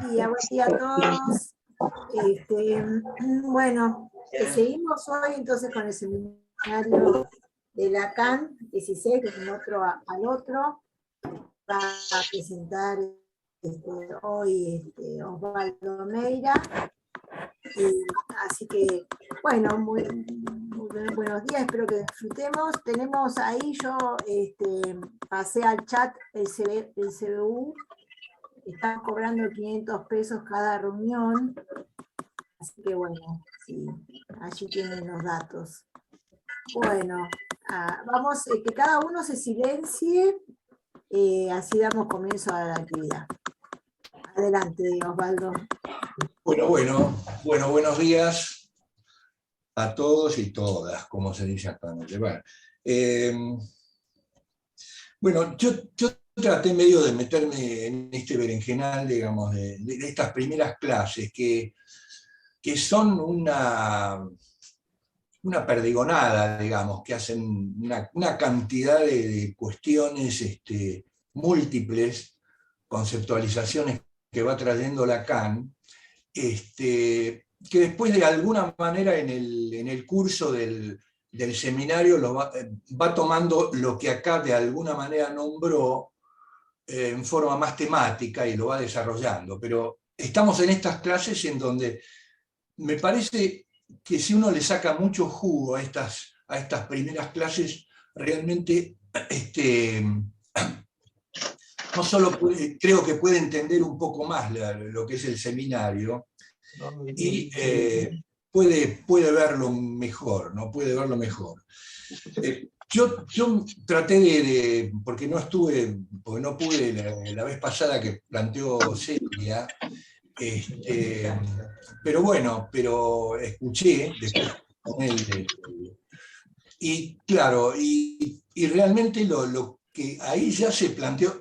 Buen día a todos. Bueno, seguimos hoy entonces con el seminario de Lacan 16, que es un otro al otro. Va a presentar hoy Osvaldo Meira. Así que, bueno, muy buenos días, espero que disfrutemos. Tenemos ahí, yo pasé al chat el CBU. Están cobrando 500 pesos cada reunión, así que bueno, sí, allí tienen los datos. Bueno, vamos, que cada uno se silencie, así damos comienzo a la actividad. Adelante, Osvaldo. Bueno, buenos días a todos y todas, como se dice actualmente. Bueno, yo traté medio de meterme en este berenjenal, digamos, de estas primeras clases, que son una perdigonada, digamos, que hacen una cantidad de cuestiones múltiples, conceptualizaciones que va trayendo Lacan, que después de alguna manera en el curso del seminario va tomando lo que acá de alguna manera nombró en forma más temática y lo va desarrollando. Pero estamos en estas clases en donde me parece que si uno le saca mucho jugo a estas primeras clases, realmente no solo creo que puede entender un poco más lo que es el seminario y puede verlo mejor, ¿no? Puede verlo mejor. Yo traté porque no pude la vez pasada que planteó Celia, pero escuché después con él, y claro, y realmente lo que ahí ya se planteó,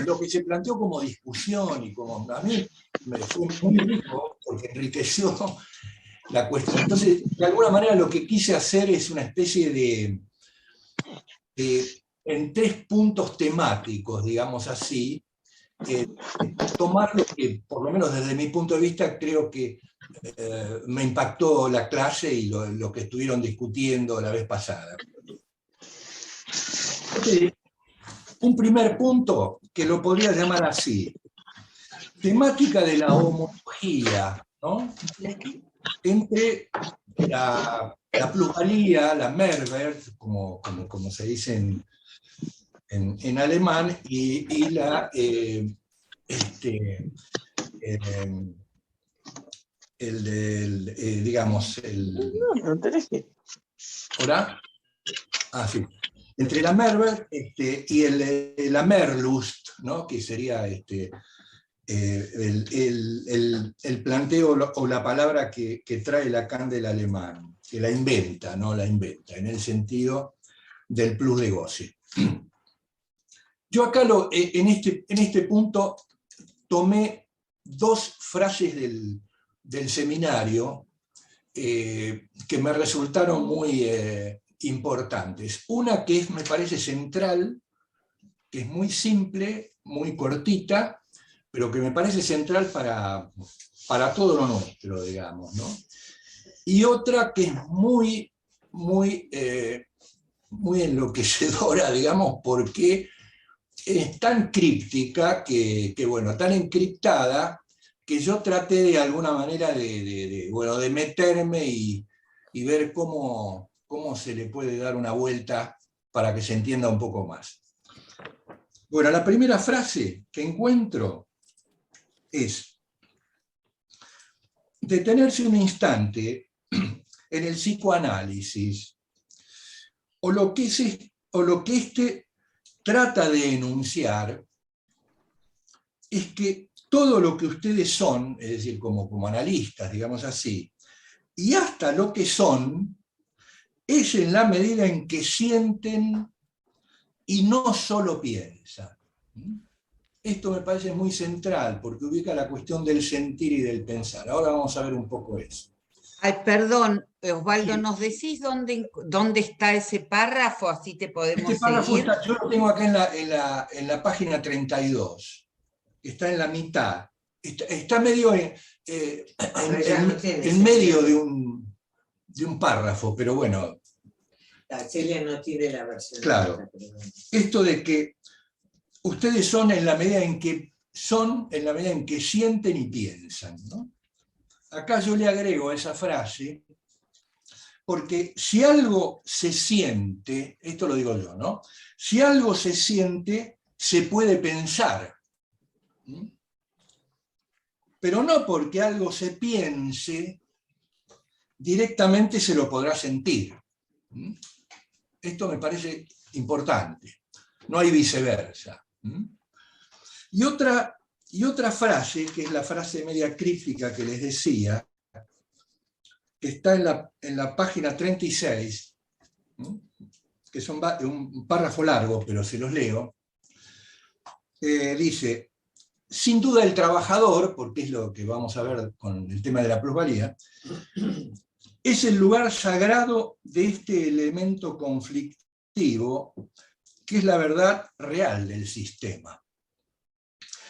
lo que se planteó como discusión y como a mí me fue muy rico porque enriqueció la cuestión. Entonces, de alguna manera lo que quise hacer es una especie de en 3 puntos temáticos, digamos así, tomar lo que, por lo menos desde mi punto de vista, creo que me impactó la clase y lo que estuvieron discutiendo la vez pasada. Un primer punto, que lo podría llamar así, temática de la homología, ¿no? Entre la plusvalía, la Mehrwert, como se dice en alemán, y la digamos, ¿hola? Ah, sí. Entre la Mehrwert y la Merlust, ¿no? Que sería el planteo o la palabra que trae Lacan del alemán, que la inventa, ¿no? La inventa, en el sentido del plus de goce. Yo acá en este punto tomé 2 frases del seminario que me resultaron muy importantes. Una que me parece central, que es muy simple, muy cortita, pero que me parece central para todo lo nuestro, digamos, ¿no? Y otra que es muy enloquecedora, digamos, porque es tan críptica, bueno, tan encriptada, que yo traté de alguna manera de meterme y ver cómo se le puede dar una vuelta para que se entienda un poco más. Bueno, la primera frase que encuentro es: detenerse un instante en el psicoanálisis, o lo que este trata de enunciar, es que todo lo que ustedes son, es decir, como analistas, digamos así, y hasta lo que son, es en la medida en que sienten y no solo piensan. Esto me parece muy central, porque ubica la cuestión del sentir y del pensar. Ahora vamos a ver un poco eso. Ay, perdón, Osvaldo, Sí. ¿nos decís dónde está ese párrafo? Así te podemos Este párrafo seguir. yo lo tengo acá en la página 32. está en la mitad, está medio en medio de un párrafo, pero bueno. La Celia no tiene la versión. Claro. Esto de que ustedes son en la medida en que sienten y piensan, ¿no? Acá yo le agrego a esa frase, porque si algo se siente, esto lo digo yo, ¿no? Si algo se siente, se puede pensar. Pero no porque algo se piense, directamente se lo podrá sentir. Esto me parece importante. No hay viceversa. Y otra frase, que es la frase media críptica que les decía, que está en la página 36, que es un párrafo largo, pero se los leo, dice: sin duda el trabajador, porque es lo que vamos a ver con el tema de la plusvalía, es el lugar sagrado de este elemento conflictivo, que es la verdad real del sistema,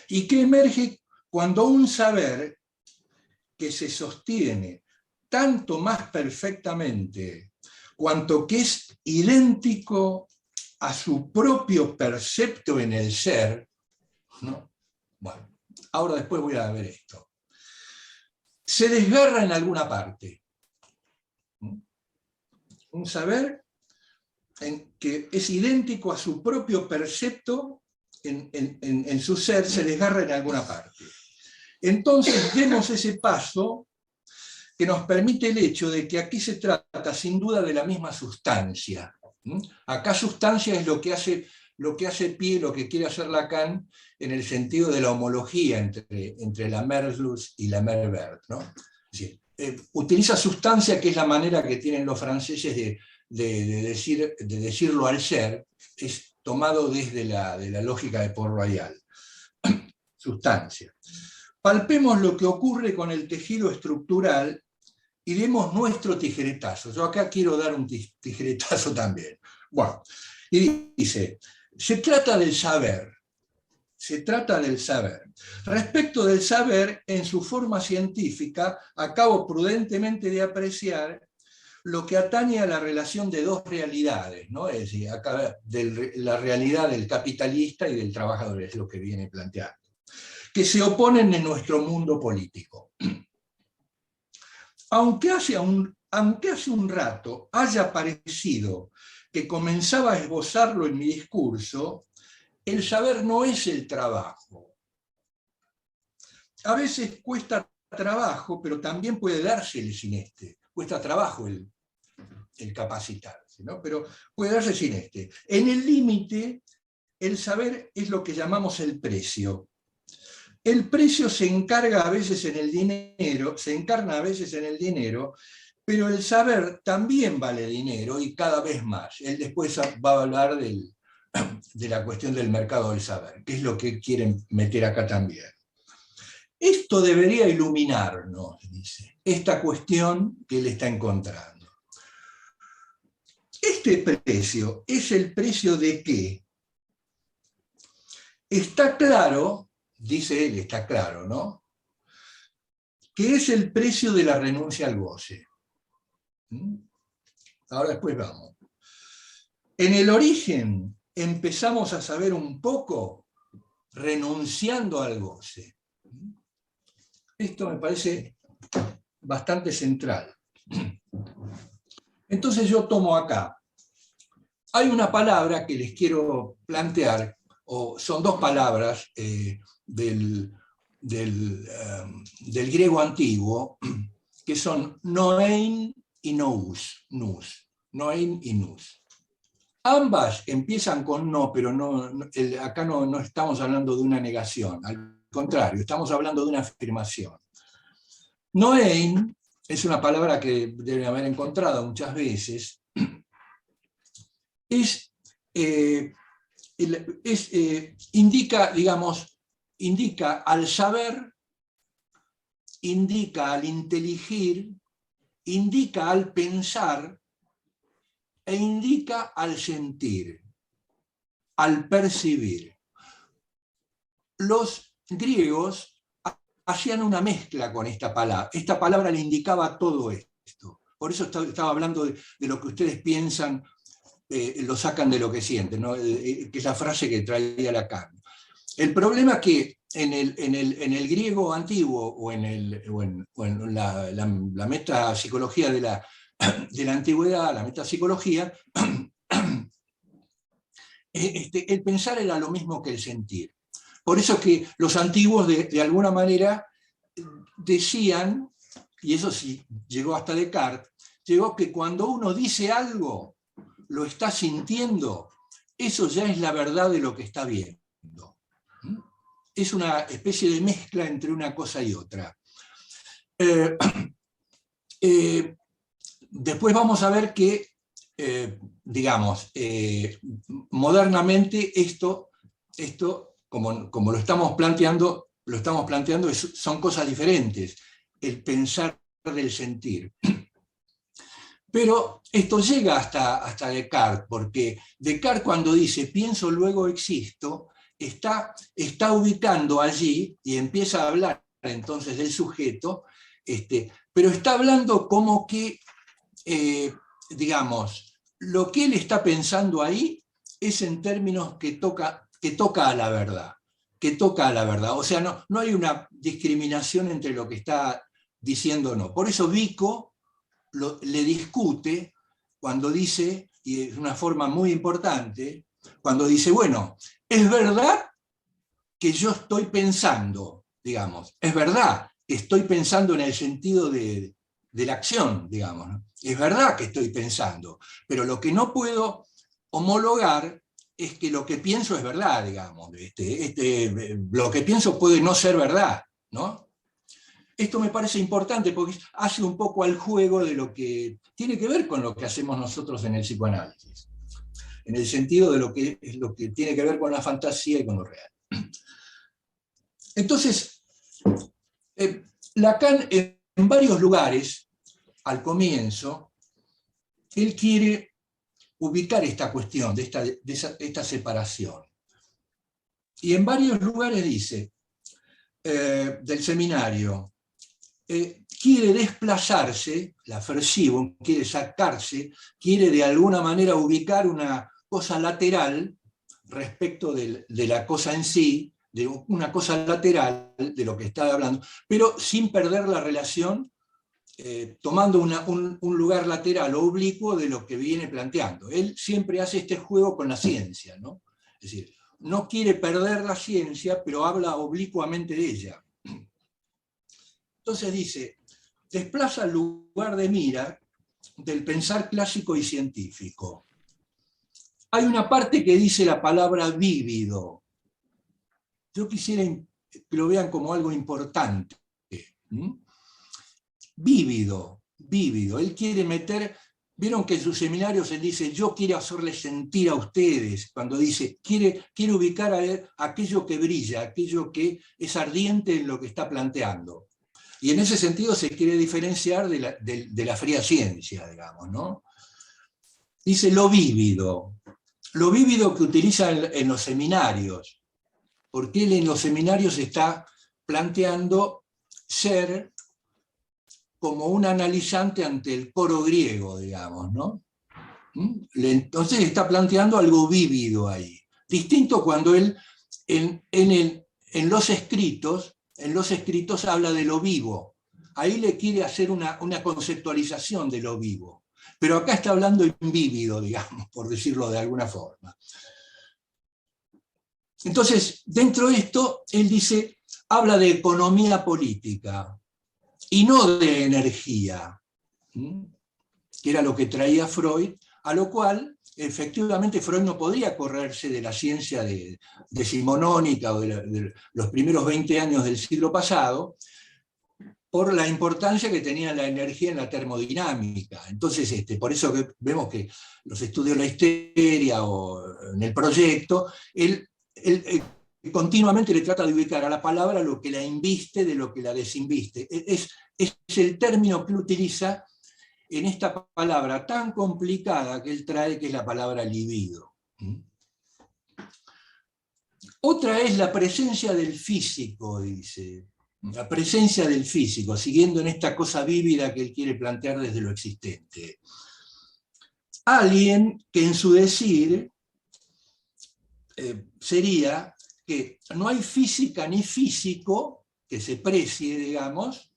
y que emerge cuando un saber que se sostiene tanto más perfectamente cuanto que es idéntico a su propio percepto en el ser, ¿no? Bueno, ahora después voy a ver esto. Se desgarra en alguna parte. Un saber que es idéntico a su propio percepto en su ser, se desgarra en alguna parte. Entonces demos ese paso que nos permite el hecho de que aquí se trata sin duda de la misma sustancia. Acá sustancia es lo que hace pie, lo que quiere hacer Lacan en el sentido de la homología entre la Merleau-Ponty y la Merleau-Ponty, ¿no? Es decir, utiliza sustancia, que es la manera que tienen los franceses de decirlo al ser, es tomado desde de la lógica de Port-Royal. Sustancia. Palpemos lo que ocurre con el tejido estructural y demos nuestro tijeretazo. Yo acá quiero dar un tijeretazo también. Bueno, y dice: se trata del saber. Se trata del saber. Respecto del saber, en su forma científica, acabo prudentemente de apreciar lo que atañe a la relación de dos realidades, ¿no? Es decir, acá la realidad del capitalista y del trabajador, es lo que viene planteando, que se oponen en nuestro mundo político. Aunque hace un rato haya parecido que comenzaba a esbozarlo en mi discurso, el saber no es el trabajo. A veces cuesta trabajo, pero también puede dársele sin este. Cuesta trabajo el capacitarse, ¿no? Pero puede darse sin este. En el límite, el saber es lo que llamamos el precio. El precio se encarna a veces en el dinero, pero el saber también vale dinero y cada vez más. Él después va a hablar de la cuestión del mercado del saber, que es lo que quieren meter acá también. Esto debería iluminarnos, dice, esta cuestión que él está encontrando. Este precio es el precio de qué. Está claro, dice él, está claro, ¿no? Que es el precio de la renuncia al goce. Ahora después vamos. En el origen empezamos a saber un poco renunciando al goce. Esto me parece bastante central. Entonces yo tomo acá. Hay una palabra que les quiero plantear, o son dos palabras del griego antiguo, que son noein y nous. Noein y nous. Ambas empiezan con no, pero acá no estamos hablando de una negación, al contrario, estamos hablando de una afirmación. Noein es una palabra que deben haber encontrado muchas veces. Indica al saber, indica al inteligir, indica al pensar e indica al sentir, al percibir. Los griegos hacían una mezcla con esta palabra. Esta palabra le indicaba todo esto. Por eso estaba hablando de lo que ustedes piensan, lo sacan de lo que sienten, ¿no? Que es la frase que traía Lacan. El problema es que en el griego antiguo o en la metapsicología de la antigüedad, la metapsicología, el pensar era lo mismo que el sentir. Por eso es que los antiguos de alguna manera decían, y eso sí llegó hasta Descartes, llegó que cuando uno dice algo, lo está sintiendo, eso ya es la verdad de lo que está viendo. Es una especie de mezcla entre una cosa y otra. Después vamos a ver que, modernamente esto como lo estamos planteando, son cosas diferentes, el pensar del sentir. Pero esto llega hasta Descartes, porque Descartes cuando dice pienso luego existo, está ubicando allí y empieza a hablar entonces del sujeto, pero está hablando como que, lo que él está pensando ahí es en términos que toca a la verdad, O sea, no hay una discriminación entre lo que está diciendo o no. Por eso Vico le discute cuando dice, y es una forma muy importante, cuando dice, bueno, es verdad que yo estoy pensando, es verdad que estoy pensando en el sentido de la acción, ¿no? Es verdad que estoy pensando, pero lo que no puedo homologar es que lo que pienso es verdad, lo que pienso puede no ser verdad, ¿no? Esto me parece importante porque hace un poco al juego de lo que tiene que ver con lo que hacemos nosotros en el psicoanálisis, en el sentido de lo que tiene que ver con la fantasía y con lo real. Entonces, Lacan en varios lugares, al comienzo, él quiere ubicar esta cuestión de esta separación. Y en varios lugares dice, del seminario, quiere desplazarse, la aversivo, quiere sacarse, quiere de alguna manera ubicar una cosa lateral respecto de la cosa en sí, de una cosa lateral de lo que está hablando, pero sin perder la relación, tomando un lugar lateral o oblicuo de lo que viene planteando. Él siempre hace este juego con la ciencia, ¿no? Es decir, no quiere perder la ciencia, pero habla oblicuamente de ella. Entonces dice, desplaza el lugar de mira del pensar clásico y científico. Hay una parte que dice la palabra vívido. Yo quisiera que lo vean como algo importante. Vívido. Él quiere meter, vieron que en sus seminarios él dice, yo quiero hacerles sentir a ustedes, cuando dice, quiere ubicar a aquello que brilla, aquello que es ardiente en lo que está planteando. Y en ese sentido se quiere diferenciar de la fría ciencia, ¿no? Dice lo vívido que utiliza en los seminarios, porque él en los seminarios está planteando ser como un analizante ante el coro griego, ¿no? Entonces está planteando algo vívido ahí. Distinto cuando él en los escritos habla de lo vivo. Ahí le quiere hacer una conceptualización de lo vivo. Pero acá está hablando en vívido, por decirlo de alguna forma. Entonces, dentro de esto, él dice, habla de economía política y no de energía, que era lo que traía Freud, a lo cual efectivamente Freud no podría correrse de la ciencia decimonónica o de los primeros 20 años del siglo pasado, por la importancia que tenía la energía en la termodinámica. Entonces, por eso vemos que los estudios de la histeria o en el proyecto, él continuamente le trata de ubicar a la palabra lo que la inviste de lo que la desinviste. Es el término que utiliza en esta palabra tan complicada que él trae, que es la palabra libido. Otra es la presencia del físico, dice. La presencia del físico, siguiendo en esta cosa vívida que él quiere plantear desde lo existente. Alguien que en su decir sería que no hay física ni físico que se precie, digamos,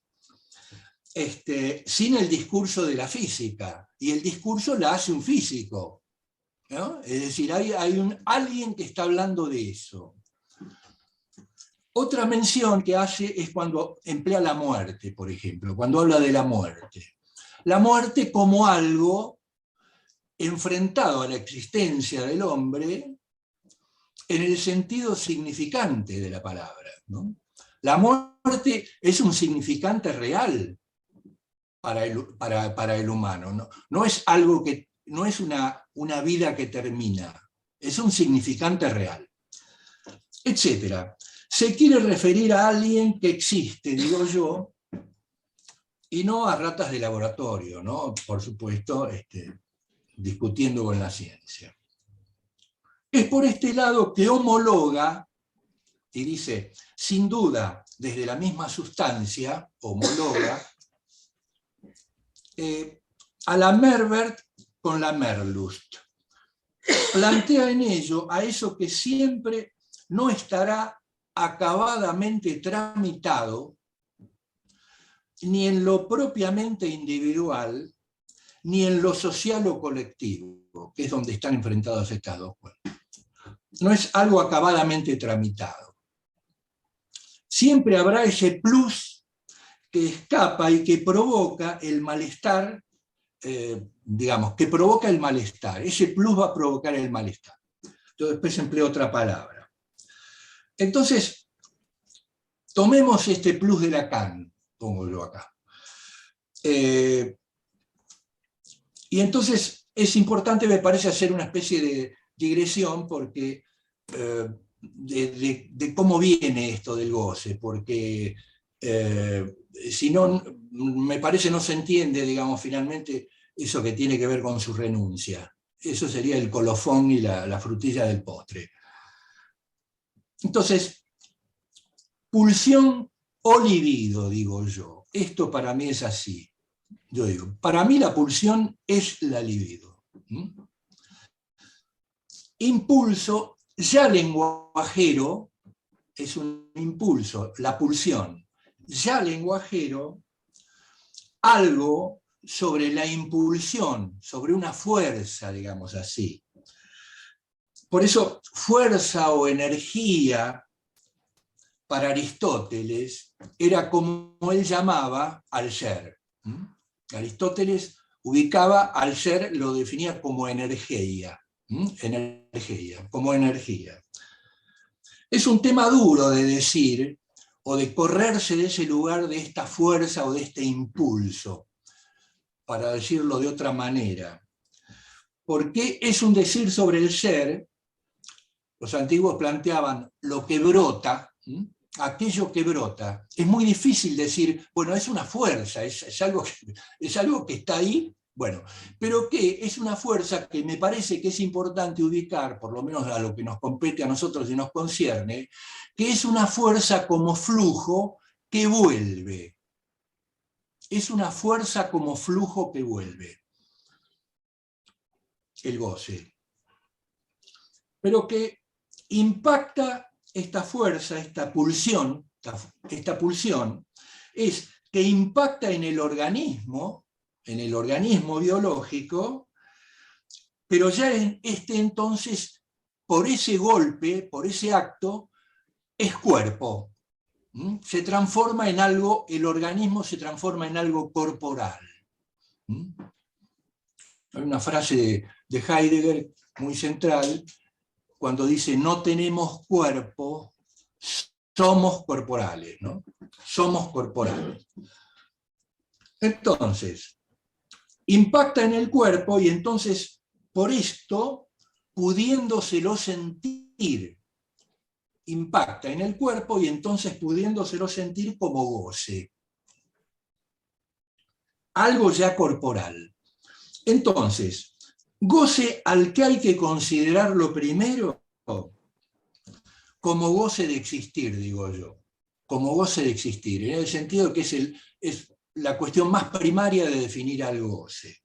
sin el discurso de la física, y el discurso la hace un físico, ¿no? Es decir, hay alguien que está hablando de eso. Otra mención que hace es cuando emplea la muerte, por ejemplo, cuando habla de la muerte. La muerte como algo enfrentado a la existencia del hombre en el sentido significante de la palabra, ¿no? La muerte es un significante real para el humano, ¿no? No es algo que, no es una vida que termina, es un significante real, etcétera. Se quiere referir a alguien que existe, digo yo, y no a ratas de laboratorio, ¿no? Por supuesto, discutiendo con la ciencia. Es por este lado que homologa, y dice, sin duda, desde la misma sustancia, homologa, a la Merwert con la Merlust. Plantea en ello a eso que siempre no estará acabadamente tramitado, ni en lo propiamente individual, ni en lo social o colectivo, que es donde están enfrentados estas dos cuerpos. No es algo acabadamente tramitado. Siempre habrá ese plus que escapa y que provoca el malestar, digamos, que provoca el malestar. Ese plus va a provocar el malestar. Yo después empleo otra palabra. Entonces, tomemos este plus de Lacan, pongo yo acá. Y entonces es importante, me parece, hacer una especie de digresión porque, de cómo viene esto del goce, porque si no, me parece no se entiende, digamos, finalmente eso que tiene que ver con su renuncia. Eso sería el colofón y la frutilla del postre. Entonces, pulsión o libido, digo yo. Esto para mí es así. Yo digo, para mí la pulsión es la libido. Impulso, ya lenguajero, es un impulso, la pulsión. Ya lenguajero, algo sobre la impulsión, sobre una fuerza, digamos así. Por eso, fuerza o energía, para Aristóteles, era como él llamaba al ser. Aristóteles ubicaba al ser, lo definía como energía, como energía. Es un tema duro de decir, o de correrse de ese lugar, de esta fuerza o de este impulso, para decirlo de otra manera. Porque es un decir sobre el ser. Los antiguos planteaban lo que brota, aquello que brota. Es muy difícil decir, bueno, es una fuerza, es algo que está ahí, bueno, pero que es una fuerza que me parece que es importante ubicar, por lo menos a lo que nos compete a nosotros y nos concierne, que es una fuerza como flujo que vuelve. Es una fuerza como flujo que vuelve. El goce. Pero que impacta esta fuerza, esta pulsión, es que impacta en el organismo biológico, pero ya en entonces, por ese golpe, por ese acto, es cuerpo. Se transforma en algo, el organismo se transforma en algo corporal. Hay una frase de Heidegger muy central, cuando dice, no tenemos cuerpo, somos corporales, ¿no? Somos corporales. Entonces, impacta en el cuerpo y entonces, por esto, pudiéndoselo sentir, impacta en el cuerpo y entonces pudiéndoselo sentir como goce. Algo ya corporal. Entonces, goce al que hay que considerarlo primero como goce de existir, digo yo, como goce de existir, en el sentido que es la cuestión más primaria de definir al goce.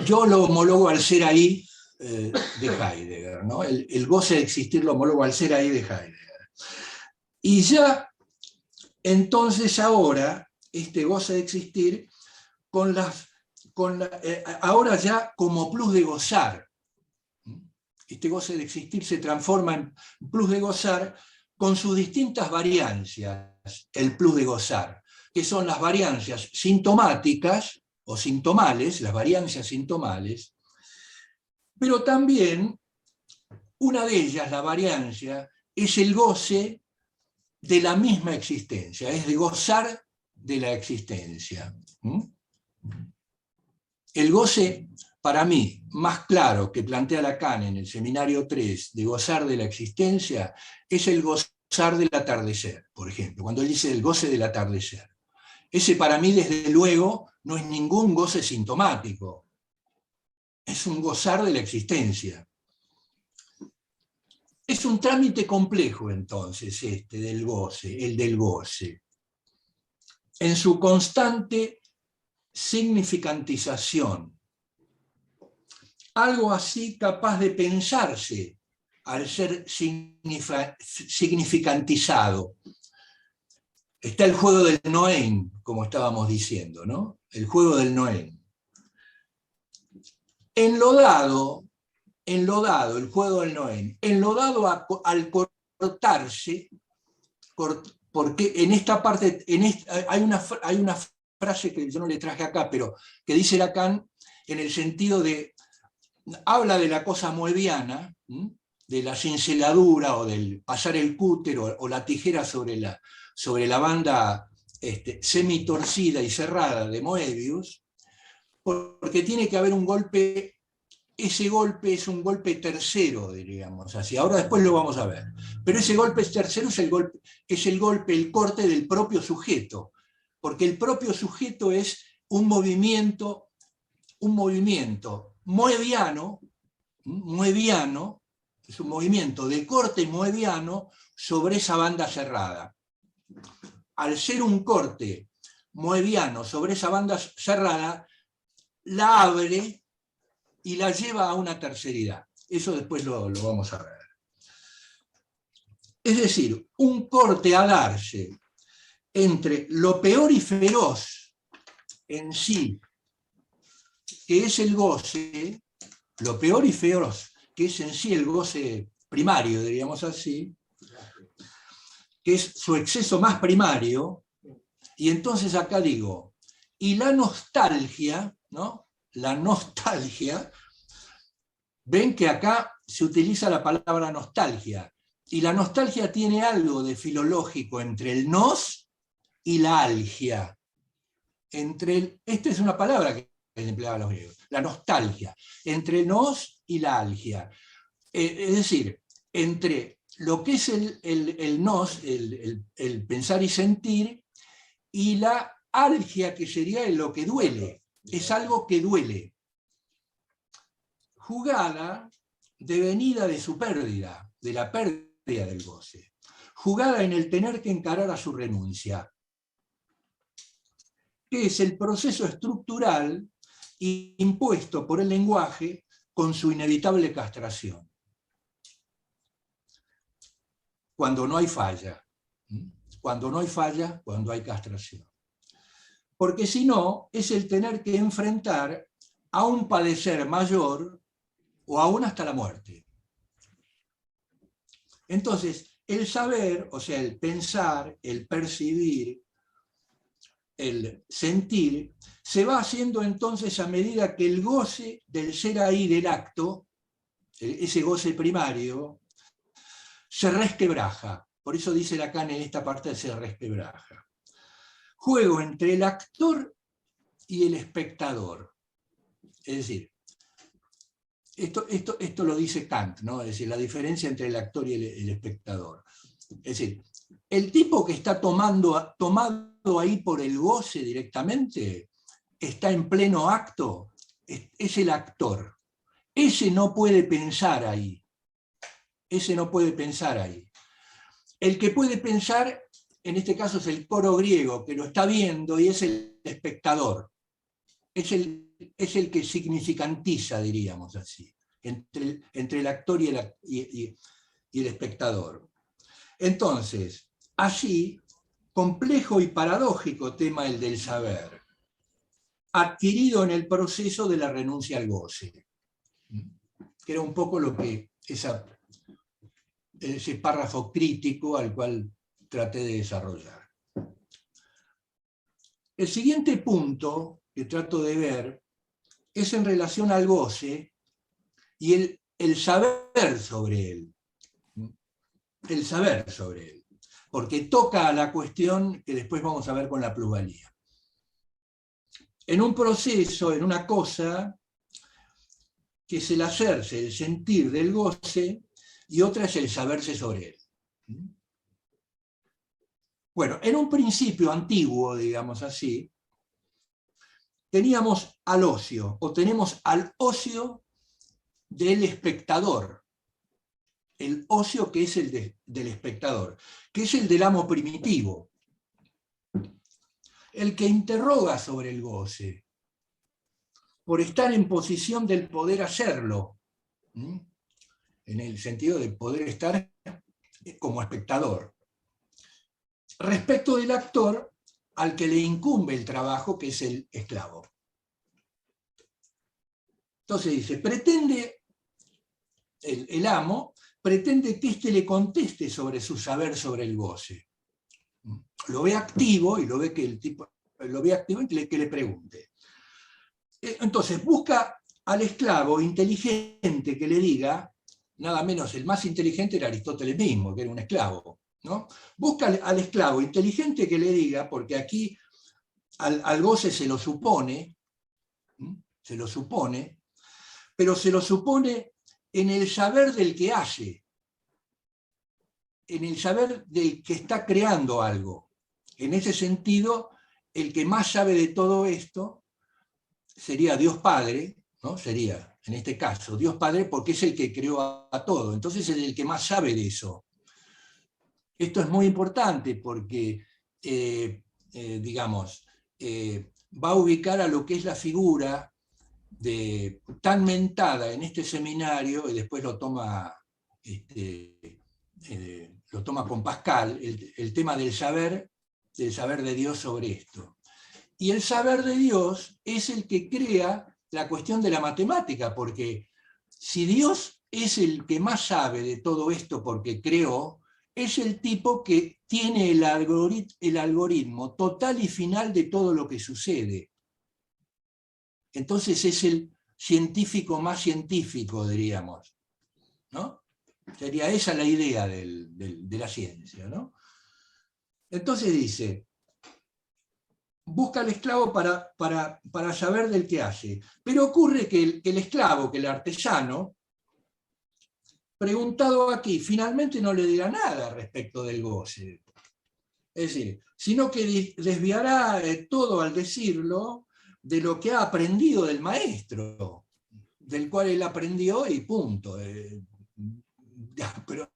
Yo lo homologo al ser ahí de Heidegger, ¿no? El goce de existir lo homologo al ser ahí de Heidegger. Y ya, entonces ahora, este goce de existir, ahora ya como plus de gozar. Este goce de existir se transforma en plus de gozar con sus distintas variancias, el plus de gozar, que son las variancias sintomáticas o sintomales, las variancias sintomales, pero también una de ellas, la variancia, es el goce de la misma existencia, es de gozar de la existencia. El goce, para mí, más claro que plantea Lacan en el seminario 3 de gozar de la existencia, es el gozar del atardecer, por ejemplo, cuando él dice el goce del atardecer. Ese para mí, desde luego, no es ningún goce sintomático, es un gozar de la existencia. Es un trámite complejo, entonces, del goce, el del goce. En su constante significantización. Algo así capaz de pensarse al ser significantizado. Está el juego del Noén, como estábamos diciendo, ¿no? El juego del Noén. Enlodado el juego del Noén, enlodado al cortarse, porque en esta parte hay una frase que yo no le traje acá, pero que dice Lacan en el sentido de, habla de la cosa moebiana, de la cinceladura o del pasar el cúter o la tijera sobre la banda semi-torcida y cerrada de Moebius, porque tiene que haber un golpe. Ese golpe es un golpe tercero, diríamos así. Ahora después lo vamos a ver. Pero ese golpe tercero es el corte del propio sujeto, porque el propio sujeto es un movimiento moebiano, es un movimiento de corte moebiano sobre esa banda cerrada. Al ser un corte moebiano sobre esa banda cerrada, la abre y la lleva a una terceridad. Eso después lo vamos a ver. Es decir, un corte a darse entre lo peor y feroz en sí, que es el goce, lo peor y feroz, que es en sí el goce primario, diríamos así, que es su exceso más primario, y entonces acá digo, y la nostalgia, ¿no? La nostalgia, ven que acá se utiliza la palabra nostalgia, y la nostalgia tiene algo de filológico entre el nos y la algia. Esta es una palabra que empleaban los griegos, la nostalgia, entre el nos y la algia. Es decir, entre lo que es el nos, el pensar y sentir, y la algia, que sería lo que duele. Es algo que duele. Jugada devenida de su pérdida, de la pérdida del goce. Jugada en el tener que encarar a su renuncia, que es el proceso estructural impuesto por el lenguaje con su inevitable castración. Cuando no hay falla. Cuando no hay falla, cuando hay castración. Porque si no, es el tener que enfrentar a un padecer mayor o aún hasta la muerte. Entonces, el saber, o sea, el pensar, el percibir, el sentir, se va haciendo entonces a medida que el goce del ser ahí del acto, ese goce primario, se resquebraja. Por eso dice Lacan en esta parte, se resquebraja. Juego entre el actor y el espectador. Es decir, esto lo dice Kant, ¿no? Es decir, la diferencia entre el actor y el espectador. Es decir, el tipo que está tomado ahí por el goce directamente, está en pleno acto, es el actor. Ese no puede pensar ahí. ese no puede pensar ahí. El que puede pensar, en este caso, es el coro griego, que lo está viendo y es el espectador. Es el que significantiza, diríamos así, entre el actor y el espectador. Entonces, así, complejo y paradójico tema el del saber, adquirido en el proceso de la renuncia al goce, que era un poco lo que ese párrafo crítico al cual traté de desarrollar. El siguiente punto que trato de ver es en relación al goce y el saber sobre él. El saber sobre él. Porque toca a la cuestión que después vamos a ver con la plusvalía. En un proceso, en una cosa, que es el hacerse, el sentir del goce, y otra es el saberse sobre él. Bueno, en un principio antiguo, digamos así, teníamos al ocio, o tenemos al ocio del espectador, el ocio que es el del espectador, que es el del amo primitivo, el que interroga sobre el goce, por estar en posición del poder hacerlo, en el sentido de poder estar como espectador. Respecto del actor, al que le incumbe el trabajo, que es el esclavo. Entonces dice, pretende, el amo, pretende que éste le conteste sobre su saber sobre el goce. Lo ve activo y lo ve que el tipo lo ve activo y que le pregunte. Entonces busca al esclavo inteligente que le diga, nada menos el más inteligente era Aristóteles mismo, que era un esclavo, ¿no? Busca al esclavo inteligente que le diga, porque aquí al goce se lo supone, pero se lo supone en el saber del que hace, en el saber del que está creando algo. En ese sentido, el que más sabe de todo esto sería Dios Padre, ¿no? Sería, en este caso, Dios Padre, porque es el que creó a todo. Entonces es el que más sabe de eso. Esto es muy importante porque, digamos, va a ubicar a lo que es la figura tan mentada en este seminario, y después lo toma con Pascal, el tema del saber de Dios sobre esto. Y el saber de Dios es el que crea la cuestión de la matemática, porque si Dios es el que más sabe de todo esto porque creó, es el tipo que tiene el algoritmo total y final de todo lo que sucede. Entonces es el científico más científico, diríamos, ¿no? Sería esa la idea de la ciencia, ¿no? Entonces dice, busca al esclavo para saber del que hace. Pero ocurre que el esclavo, que el artesano, preguntado aquí, finalmente no le dirá nada respecto del goce. Es decir, sino que desviará todo al decirlo de lo que ha aprendido del maestro, del cual él aprendió y punto. Pero,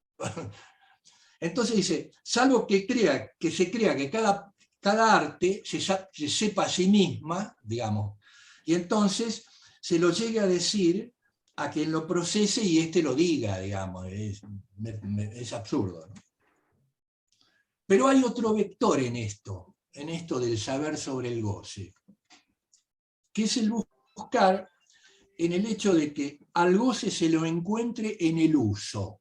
entonces dice, salvo que se crea que cada arte se sepa a sí misma, digamos, y entonces se lo llegue a decir a quien lo procese y éste lo diga, digamos, es absurdo, ¿no? Pero hay otro vector en esto del saber sobre el goce, que es el buscar en el hecho de que al goce se lo encuentre en el uso,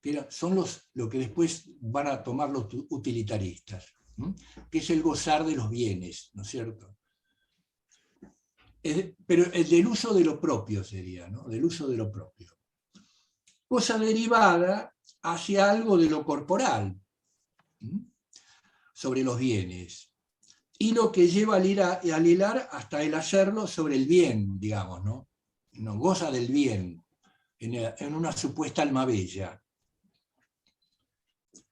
que son lo que después van a tomar los utilitaristas, que es el gozar de los bienes, ¿no es cierto? Pero el del uso de lo propio sería, ¿no? Del uso de lo propio. Cosa derivada hacia algo de lo corporal, sobre los bienes. Y lo que lleva al hilar hasta el hacerlo sobre el bien, digamos, ¿no? No goza del bien, en una supuesta alma bella.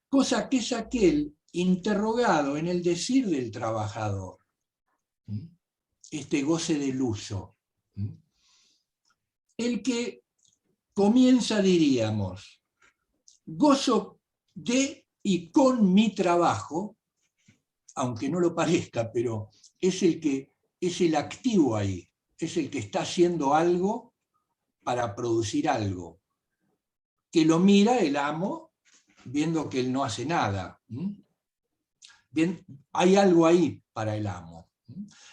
Cosa que es aquel interrogado en el decir del trabajador, este goce del uso, el que comienza, diríamos, gozo de y con mi trabajo, aunque no lo parezca, pero es el activo ahí, es el que está haciendo algo para producir algo, que lo mira el amo viendo que él no hace nada. Bien, hay algo ahí para el amo.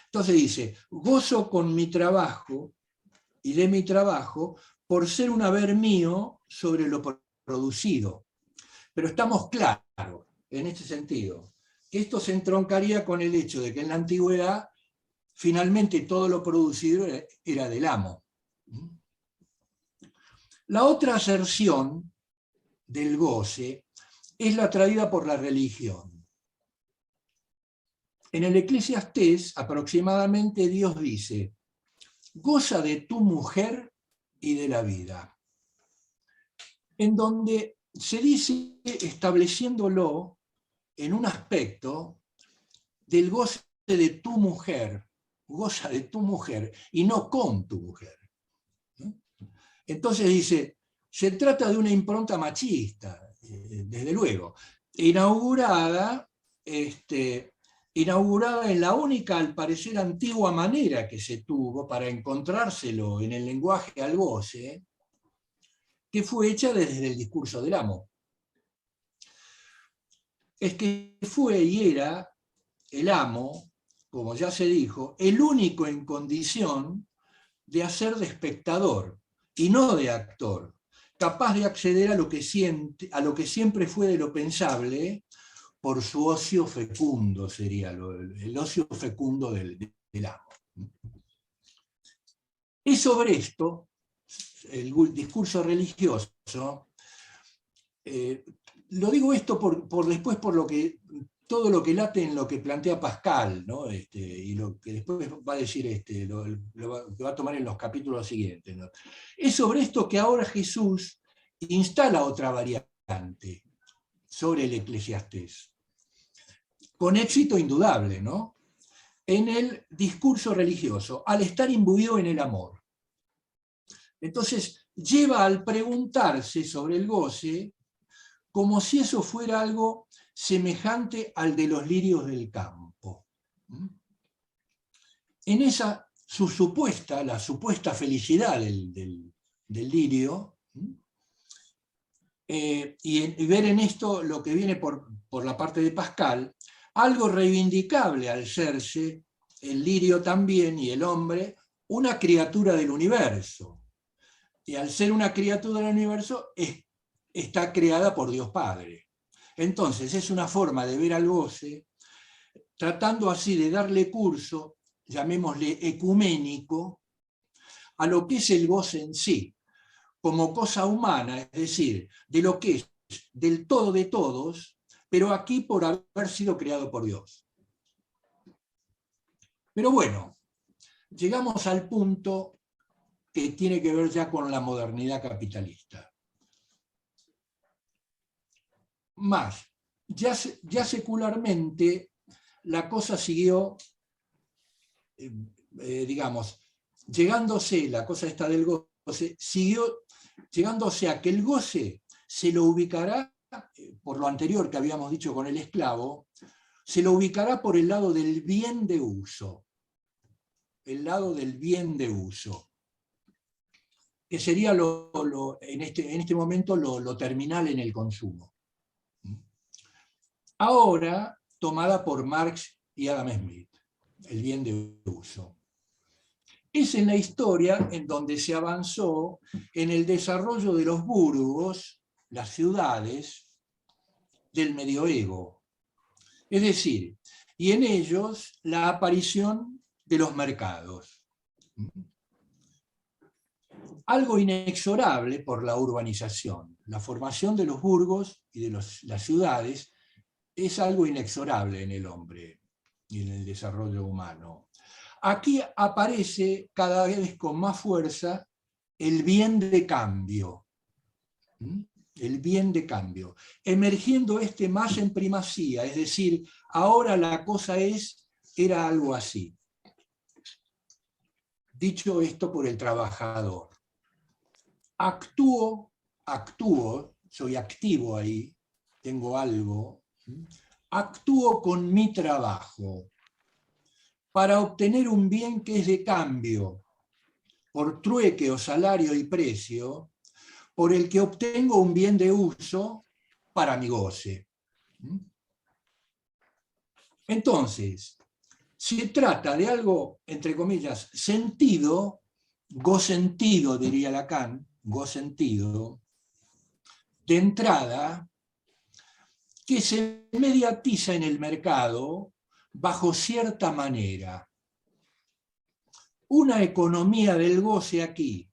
Entonces dice, gozo con mi trabajo y de mi trabajo por ser un haber mío sobre lo producido. Pero estamos claros en este sentido, que esto se entroncaría con el hecho de que en la antigüedad finalmente todo lo producido era del amo. La otra aserción del goce es la traída por la religión. En el Eclesiastés aproximadamente Dios dice, goza de tu mujer y de la vida, en donde se dice, estableciéndolo en un aspecto del goce de tu mujer, goza de tu mujer y no con tu mujer. Entonces dice, se trata de una impronta machista, desde luego, inaugurada en la única, al parecer, antigua manera que se tuvo para encontrárselo en el lenguaje al goce, que fue hecha desde el discurso del amo. Es que fue y era el amo, como ya se dijo, el único en condición de hacer de espectador y no de actor, capaz de acceder a lo que siempre fue de lo pensable por su ocio fecundo, sería el ocio fecundo del amo. Y sobre esto, el discurso religioso, lo digo esto después por todo lo que late en lo que plantea Pascal, ¿no? Y lo que después va a decir, lo que va a tomar en los capítulos siguientes, ¿no? Es sobre esto que ahora Jesús instala otra variante sobre el Eclesiastés, con éxito indudable, ¿no? En el discurso religioso, al estar imbuido en el amor. Entonces, lleva al preguntarse sobre el goce como si eso fuera algo semejante al de los lirios del campo. En esa, la supuesta felicidad del lirio, y ver en esto lo que viene por la parte de Pascal, algo reivindicable al serse el lirio también y el hombre una criatura del universo. Y al ser una criatura del universo, está creada por Dios Padre. Entonces es una forma de ver al goce, tratando así de darle curso, llamémosle ecuménico, a lo que es el goce en sí, como cosa humana, es decir, de lo que es del todo de todos, pero aquí por haber sido creado por Dios. Pero bueno, llegamos al punto que tiene que ver ya con la modernidad capitalista. Más, ya secularmente la cosa siguió, digamos, llegándose, la cosa esta del goce, siguió llegándose a que el goce se lo ubicará, por lo anterior que habíamos dicho con el esclavo, se lo ubicará por el lado del bien de uso. El lado del bien de uso. Que sería en este momento lo terminal en el consumo. Ahora, tomada por Marx y Adam Smith, el bien de uso. Es en la historia en donde se avanzó en el desarrollo de los burgos, las ciudades, del medioevo. Es decir, y en ellos la aparición de los mercados. Algo inexorable por la urbanización. La formación de los burgos y de las ciudades es algo inexorable en el hombre y en el desarrollo humano. Aquí aparece cada vez con más fuerza el bien de cambio. El bien de cambio. Emergiendo más en primacía, es decir, ahora la cosa era algo así. Dicho esto por el trabajador. actúo, soy activo ahí, tengo algo, actúo con mi trabajo para obtener un bien que es de cambio, por trueque o salario y precio, por el que obtengo un bien de uso para mi goce. Entonces, se trata de algo, entre comillas, sentido, gosentido, diría Lacan, gosentido, de entrada, que se mediatiza en el mercado bajo cierta manera. Una economía del goce aquí,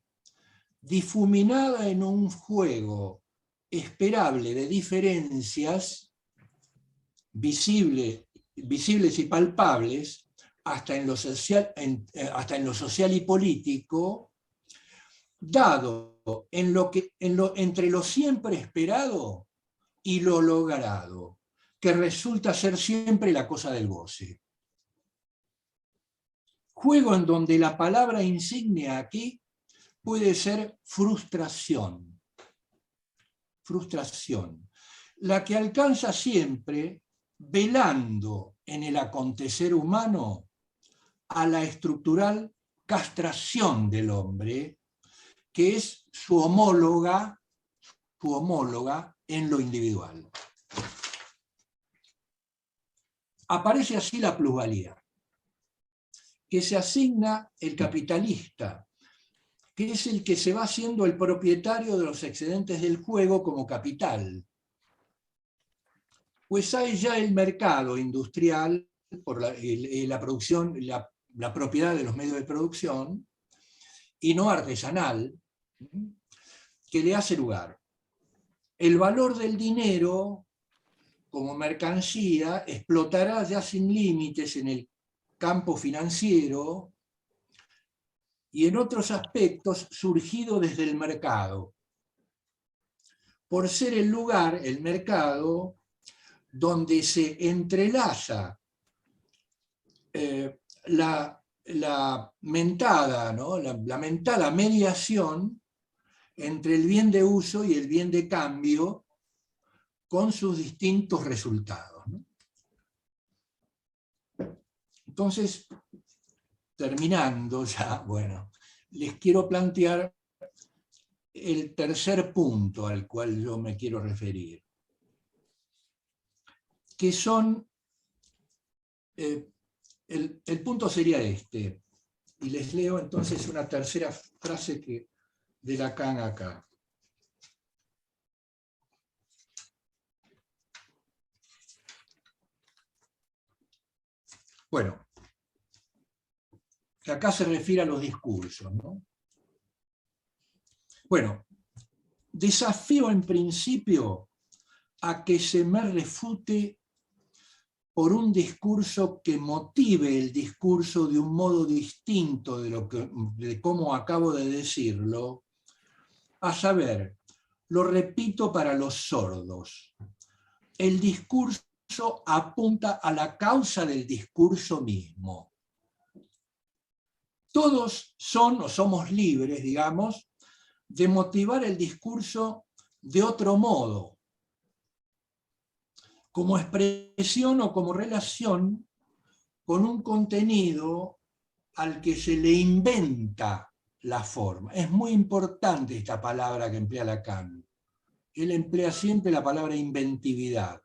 difuminada en un juego esperable de diferencias visibles y palpables, hasta en lo social y político, dado entre lo siempre esperado y lo logrado, que resulta ser siempre la cosa del goce. Juego en donde la palabra insignia aquí puede ser frustración. Frustración, la que alcanza siempre velando en el acontecer humano a la estructural castración del hombre, que es su homóloga en lo individual. Aparece así la plusvalía, que se asigna el capitalista, que es el que se va haciendo el propietario de los excedentes del juego como capital. Pues hay ya el mercado industrial, por la producción, la propiedad de los medios de producción, y no artesanal, que le hace lugar. El valor del dinero como mercancía explotará ya sin límites en el campo financiero y en otros aspectos surgido desde el mercado, por ser el lugar, el mercado, donde se entrelaza la mentada, ¿no? la mentada mediación entre el bien de uso y el bien de cambio con sus distintos resultados, ¿no? Entonces, terminando ya, bueno, les quiero plantear el tercer punto al cual yo me quiero referir, que son, el punto sería este, y les leo entonces una tercera frase de Lacan acá. Bueno, acá se refiere a los discursos, ¿no? Bueno, desafío en principio a que se me refute por un discurso que motive el discurso de un modo distinto de cómo acabo de decirlo, a saber, lo repito para los sordos, el discurso apunta a la causa del discurso mismo. Todos son o somos libres, digamos, de motivar el discurso de otro modo, como expresión o como relación con un contenido al que se le inventa la forma. Es muy importante esta palabra que emplea Lacan. Él emplea siempre la palabra inventividad,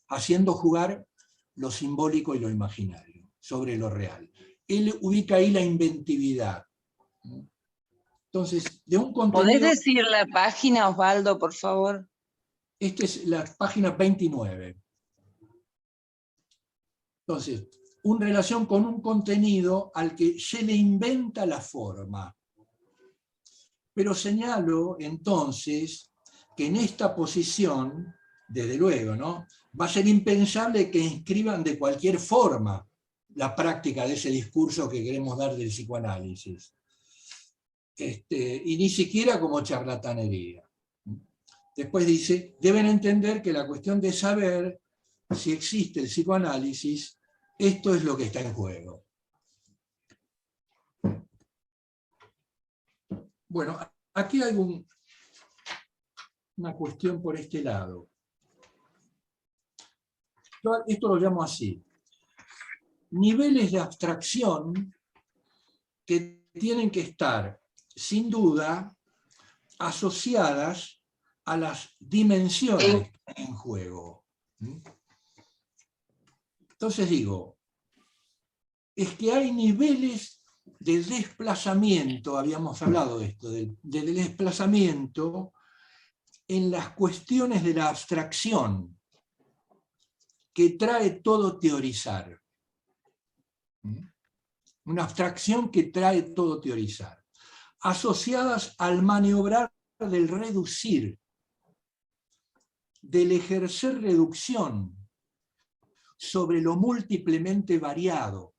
haciendo jugar lo simbólico y lo imaginario sobre lo real. Él ubica ahí la inventividad. Entonces, de un contenido... ¿Podés decir la página, Osvaldo, por favor? Esta es la página 29. Entonces, una relación con un contenido al que se le inventa la forma. Pero señalo entonces que en esta posición, desde luego, ¿no?, va a ser impensable que inscriban de cualquier forma la práctica de ese discurso que queremos dar del psicoanálisis. Y ni siquiera como charlatanería. Después dice, deben entender que la cuestión de saber si existe el psicoanálisis, esto es lo que está en juego. Bueno, aquí hay una cuestión por este lado. Esto lo llamo así. Niveles de abstracción que tienen que estar, sin duda, asociadas a las dimensiones en juego. Entonces digo, es que hay niveles de desplazamiento, habíamos hablado de esto, de desplazamiento en las cuestiones de la abstracción que trae todo teorizar. Una abstracción que trae todo teorizar, asociadas al maniobrar del reducir, del ejercer reducción sobre lo múltiplemente variado,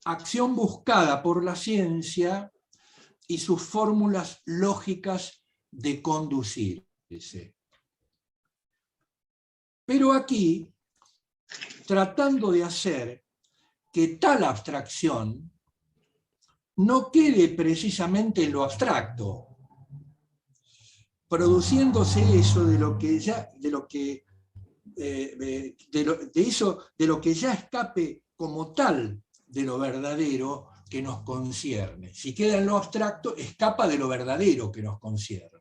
acción buscada por la ciencia y sus fórmulas lógicas de conducirse. Pero aquí, tratando de hacer que tal abstracción no quede precisamente en lo abstracto, produciéndose eso de lo que ya, de lo que ya escape como tal de lo verdadero que nos concierne. Si queda en lo abstracto, escapa de lo verdadero que nos concierne.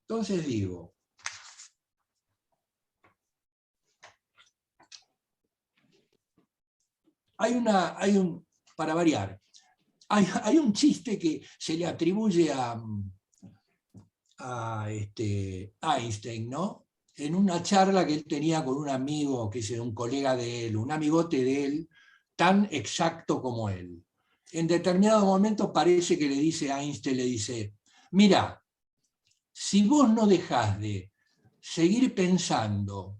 Entonces digo, para variar, hay un chiste que se le atribuye a Einstein, ¿no? En una charla que él tenía con un amigo, que es un colega de él, un amigote de él, tan exacto como él. En determinado momento parece que le dice a Einstein, le dice, mira, si vos no dejás de seguir pensando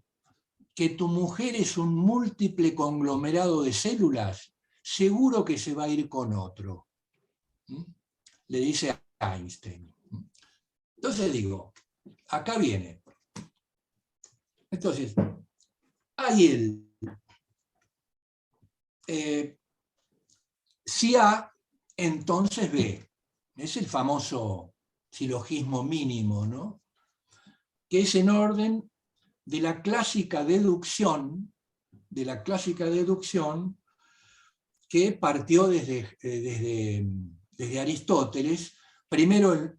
que tu mujer es un múltiple conglomerado de células, seguro que se va a ir con otro. Le dice a Einstein. Entonces digo, acá viene. Entonces, hay si A, entonces B. Es el famoso silogismo mínimo, ¿no? Que es en orden de la clásica deducción, que partió desde Aristóteles, primero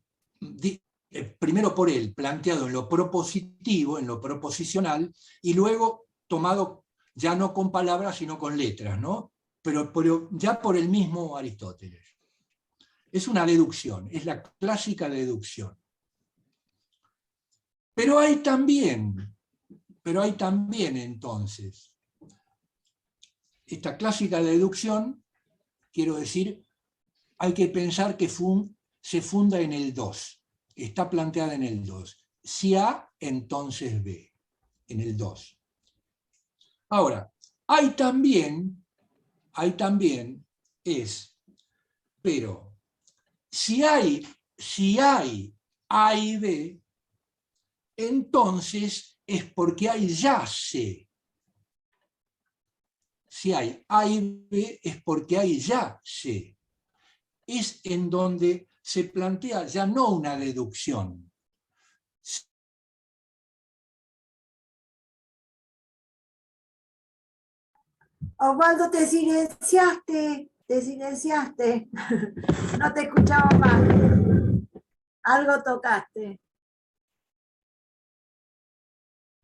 por él, planteado en lo propositivo, en lo proposicional, y luego tomado ya no con palabras, sino con letras, ¿no? Pero ya por el mismo Aristóteles. Es una deducción, es la clásica deducción. Pero hay también entonces, esta clásica deducción, quiero decir, hay que pensar que se funda en el 2. Está planteada en el 2. Si A, entonces B, en el 2. Ahora, hay también pero si hay A y B, entonces es porque hay ya C. Si hay A y B es porque hay ya C. Es en donde se plantea ya no una deducción. Osvaldo, te silenciaste. No te escuchaba más. Algo tocaste.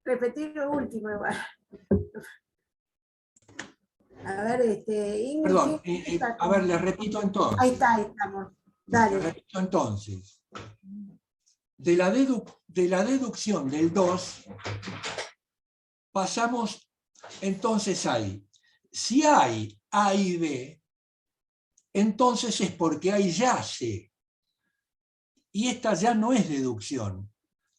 Repetir lo último igual. A ver, Ingrid. Perdón, a ver, les repito entonces. Ahí estamos. Dale. Les repito entonces. De la deducción del 2, pasamos entonces ahí. Si hay A y B, entonces es porque hay ya C. Y esta ya no es deducción.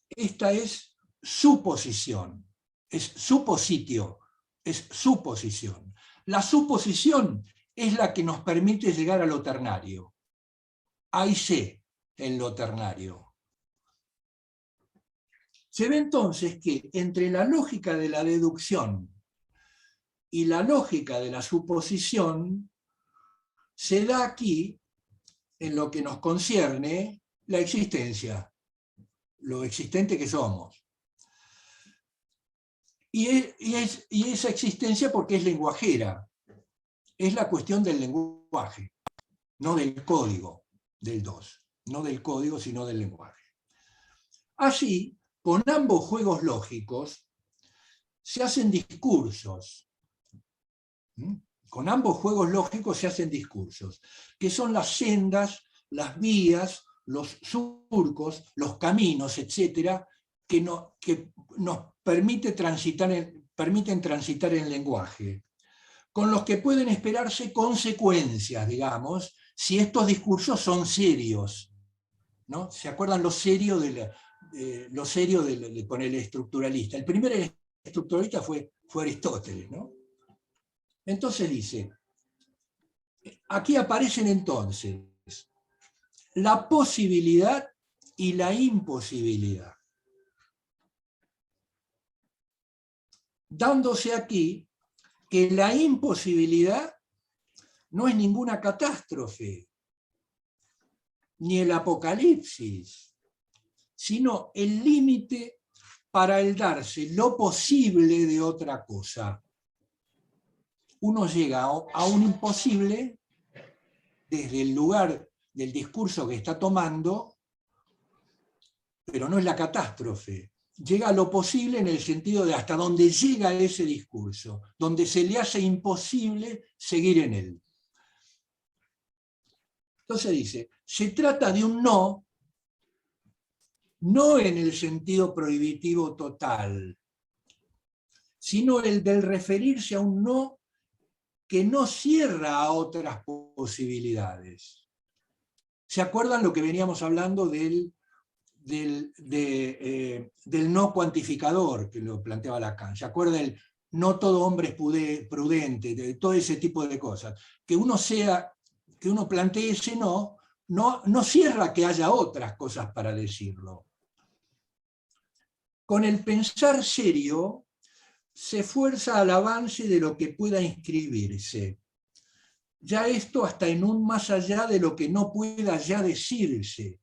Esta es suposición. Es supositio. Es suposición. La suposición es la que nos permite llegar a lo ternario. Hay C en lo ternario. Se ve entonces que entre la lógica de la deducción y la lógica de la suposición se da aquí en lo que nos concierne la existencia, lo existente que somos. Y esa existencia, porque es lenguajera, es la cuestión del lenguaje, no del código del 2, no del código, sino del lenguaje. Así, con ambos juegos lógicos, se hacen discursos. Con ambos juegos lógicos se hacen discursos, que son las sendas, las vías, los surcos, los caminos, etcétera, que nos permiten transitar en lenguaje, con los que pueden esperarse consecuencias, digamos, si estos discursos son serios, ¿no? ¿Se acuerdan lo serio con el estructuralista? El primer estructuralista fue Aristóteles, ¿no? Entonces dice, aquí aparecen entonces la posibilidad y la imposibilidad, dándose aquí que la imposibilidad no es ninguna catástrofe, ni el apocalipsis, sino el límite para el darse lo posible de otra cosa. Uno llega a un imposible desde el lugar del discurso que está tomando, pero no es la catástrofe. Llega a lo posible en el sentido de hasta donde llega ese discurso, donde se le hace imposible seguir en él. Entonces dice, se trata de un no en el sentido prohibitivo total, sino el del referirse a un no que no cierra a otras posibilidades. ¿Se acuerdan lo que veníamos hablando del no cuantificador que lo planteaba Lacan? ¿Se acuerdan el no todo hombre es prudente, de todo ese tipo de cosas? Que uno plantee ese no cierra que haya otras cosas para decirlo. Con el pensar serio se fuerza al avance de lo que pueda inscribirse. Ya esto hasta en un más allá de lo que no pueda ya decirse.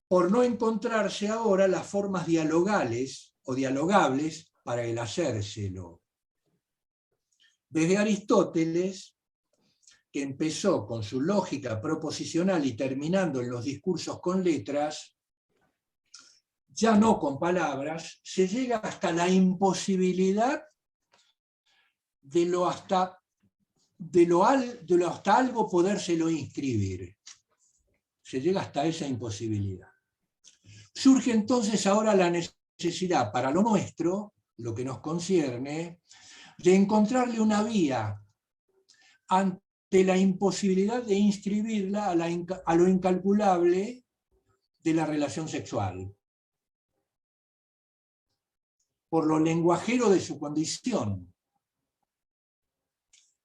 Por no encontrarse ahora las formas dialogales o dialogables para el hacérselo. Desde Aristóteles, que empezó con su lógica proposicional y terminando en los discursos con letras, ya no con palabras, se llega hasta la imposibilidad de lo hasta algo podérselo inscribir. Se llega hasta esa imposibilidad. Surge entonces ahora la necesidad para lo nuestro, lo que nos concierne, de encontrarle una vía ante la imposibilidad de inscribirla a lo incalculable de la relación sexual, por lo lenguajero de su condición,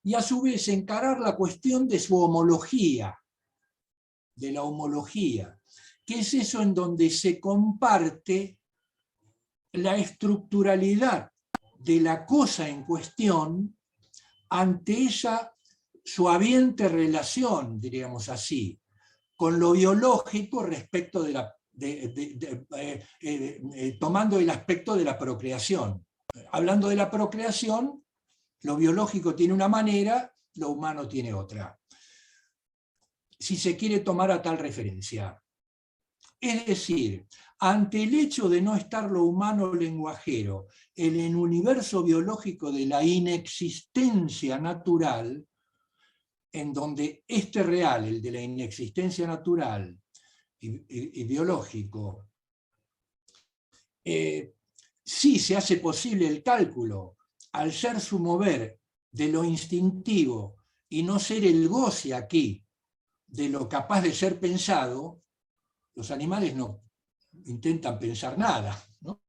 y a su vez encarar la cuestión de su homología, de la homología, que es eso en donde se comparte la estructuralidad de la cosa en cuestión ante esa suaviente relación, diríamos así, con lo biológico respecto tomando el aspecto de la procreación. Hablando de la procreación, lo biológico tiene una manera, lo humano tiene otra. Si se quiere tomar a tal referencia. Es decir, ante el hecho de no estar lo humano lenguajero en el universo biológico de la inexistencia natural, en donde este real, el de la inexistencia natural y biológico, sí se hace posible el cálculo, al ser su mover de lo instintivo y no ser el goce aquí de lo capaz de ser pensado. Los animales no intentan pensar nada, ¿no?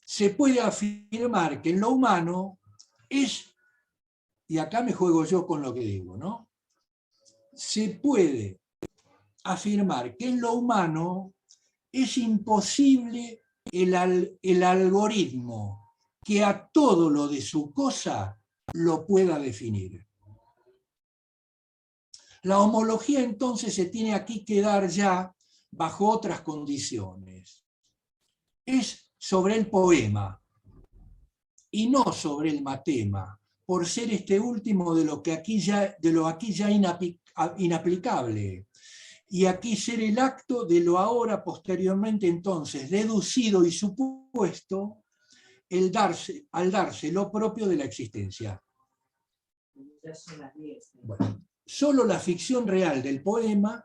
Se puede afirmar que en lo humano es, y acá me juego yo con lo que digo, ¿no? Se puede afirmar que en lo humano es imposible el algoritmo que a todo lo de su cosa lo pueda definir. La homología entonces se tiene aquí que dar ya bajo otras condiciones. Es sobre el poema y no sobre el matema, por ser este último de lo aquí ya inaplicable. Y aquí ser el acto de lo ahora posteriormente entonces deducido y supuesto al darse lo propio de la existencia. Ya son las 10. Bueno, solo la ficción real del poema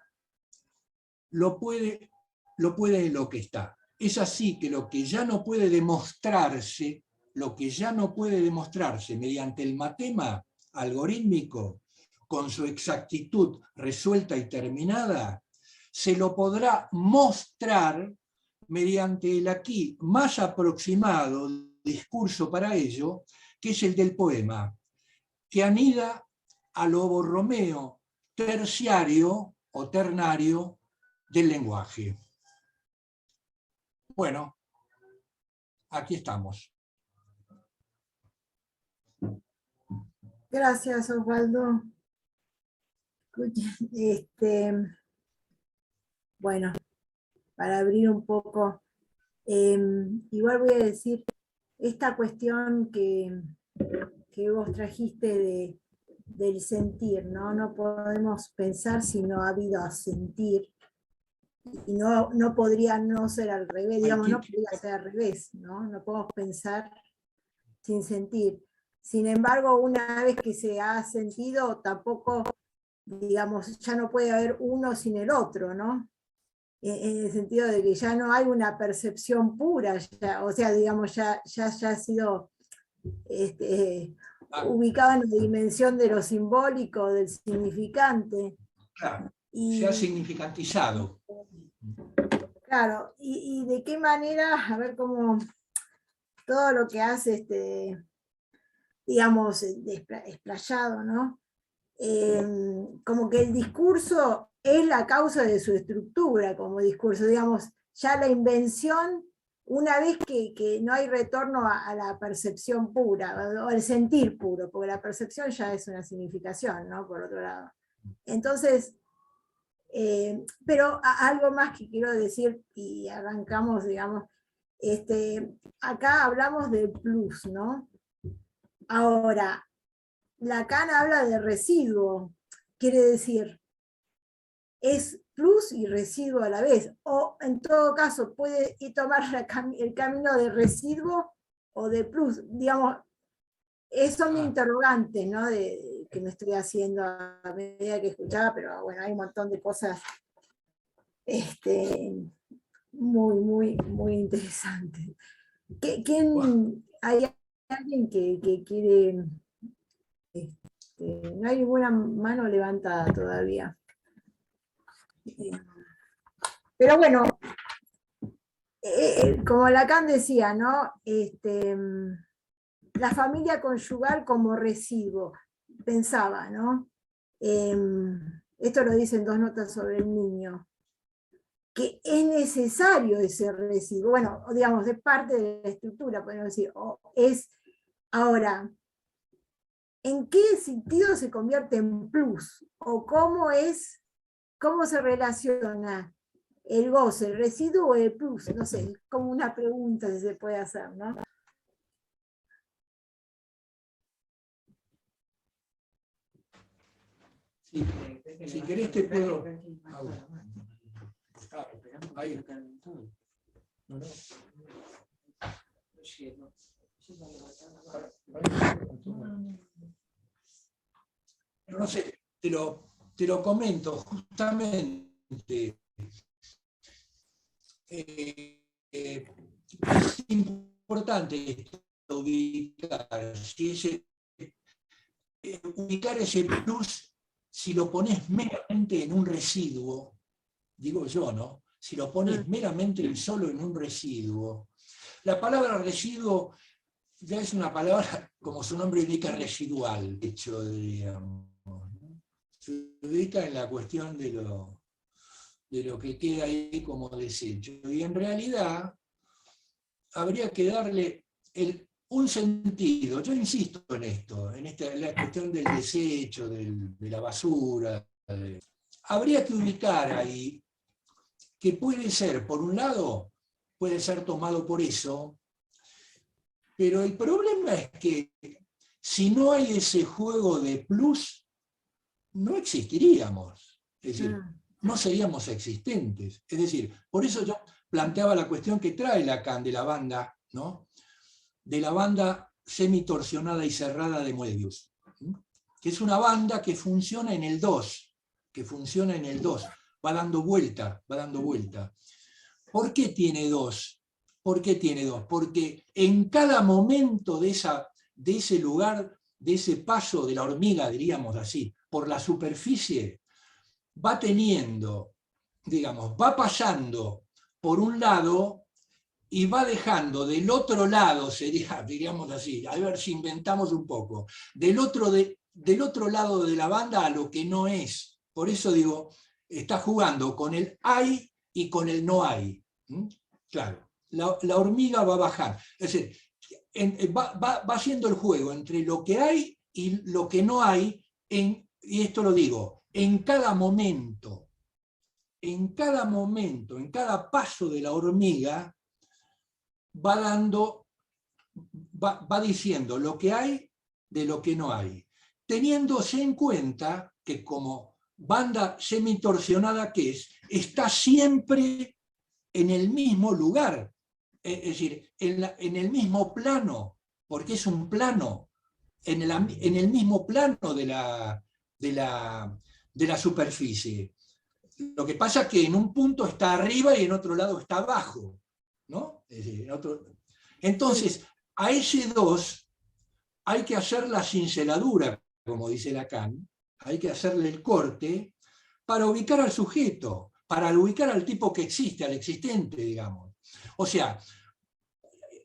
lo puede en lo que está. Es así que lo que ya no puede demostrarse mediante el matema algorítmico, con su exactitud resuelta y terminada, se lo podrá mostrar mediante el aquí más aproximado discurso para ello, que es el del poema, que anida al Borromeo terciario o ternario del lenguaje. Bueno, aquí estamos. Gracias, Osvaldo. Bueno, para abrir un poco, igual voy a decir, esta cuestión que vos trajiste del sentir, ¿no? No podemos pensar si no ha habido sentir, y no podría no ser al revés, digamos, no podría ser al revés, ¿no? No podemos pensar sin sentir. Sin embargo, una vez que se ha sentido, tampoco, digamos, ya no puede haber uno sin el otro, ¿no? En el sentido de que ya no hay una percepción pura, o sea, digamos, ya ha sido ubicado en la dimensión de lo simbólico, del significante. Claro, se ha significantizado. Claro, y de qué manera, a ver cómo todo lo que hace, digamos, explayado, ¿no? Como que el discurso es la causa de su estructura como discurso, digamos, ya la invención, una vez que no hay retorno a la percepción pura, o al sentir puro, porque la percepción ya es una significación, ¿no? Por otro lado. Entonces, pero algo más que quiero decir, y arrancamos, digamos, acá hablamos de plus, ¿no? Ahora, Lacan habla de residuo, quiere decir, es plus y residuo a la vez, o en todo caso puede tomar el camino de residuo o de plus, digamos, son mis interrogantes, ¿no? Que me estoy haciendo a medida que escuchaba, pero bueno, hay un montón de cosas muy interesantes. ¿Hay alguien que quiere? No hay ninguna mano levantada todavía. Pero bueno, como Lacan decía, ¿no? La familia conyugal como residuo, pensaba, ¿no? Esto lo dicen 2 notas sobre el niño, que es necesario ese residuo, bueno, digamos, es parte de la estructura, podemos decir, ahora, ¿en qué sentido se convierte en plus? ¿O cómo se relaciona el goce, el residuo o el plus? No sé, es como una pregunta que se puede hacer, ¿no? Sí, si querés te puedo... Ahí. No sé, te lo comento justamente. Es importante ubicar ese plus si lo pones meramente en un residuo, digo yo, ¿no? Si lo pones meramente y solo en un residuo. La palabra residuo ya es una palabra, como su nombre indica, residual, de hecho, diríamos, ¿no? Se ubica en la cuestión de lo que queda ahí como desecho. Y en realidad habría que darle un sentido. Yo insisto en esto, en la cuestión del desecho, de la basura, Habría que ubicar ahí que puede ser, por un lado, puede ser tomado por eso, pero el problema es que si no hay ese juego de plus, no existiríamos. Es decir, no seríamos existentes. Es decir, por eso yo planteaba la cuestión que trae Lacan de la banda, ¿no? De la banda semitorsionada y cerrada de Moebius, que es una banda que funciona en el 2, va dando vuelta, va dando vuelta. ¿Por qué tiene 2? ¿Por qué tiene 2? Porque en cada momento de ese lugar, de ese paso de la hormiga, diríamos así, por la superficie, va teniendo, digamos, va pasando por un lado y va dejando del otro lado, sería, diríamos así, a ver si inventamos un poco, del otro lado de la banda a lo que no es. Por eso digo, está jugando con el hay y con el no hay. Claro, la hormiga va a bajar. Es decir, va haciendo el juego entre lo que hay y lo que no hay, y esto lo digo, en cada momento, en cada paso de la hormiga, va diciendo lo que hay de lo que no hay, teniéndose en cuenta que como banda semitorsionada que está siempre en el mismo lugar, es decir, en el mismo plano, porque es un plano, en el mismo plano de la superficie. Lo que pasa es que en un punto está arriba y en otro lado está abajo, ¿no? Es decir, entonces, a ese 2 hay que hacer la cinceladura, como dice Lacan, hay que hacerle el corte para ubicar al sujeto, para ubicar al tipo que existe, al existente, digamos. O sea,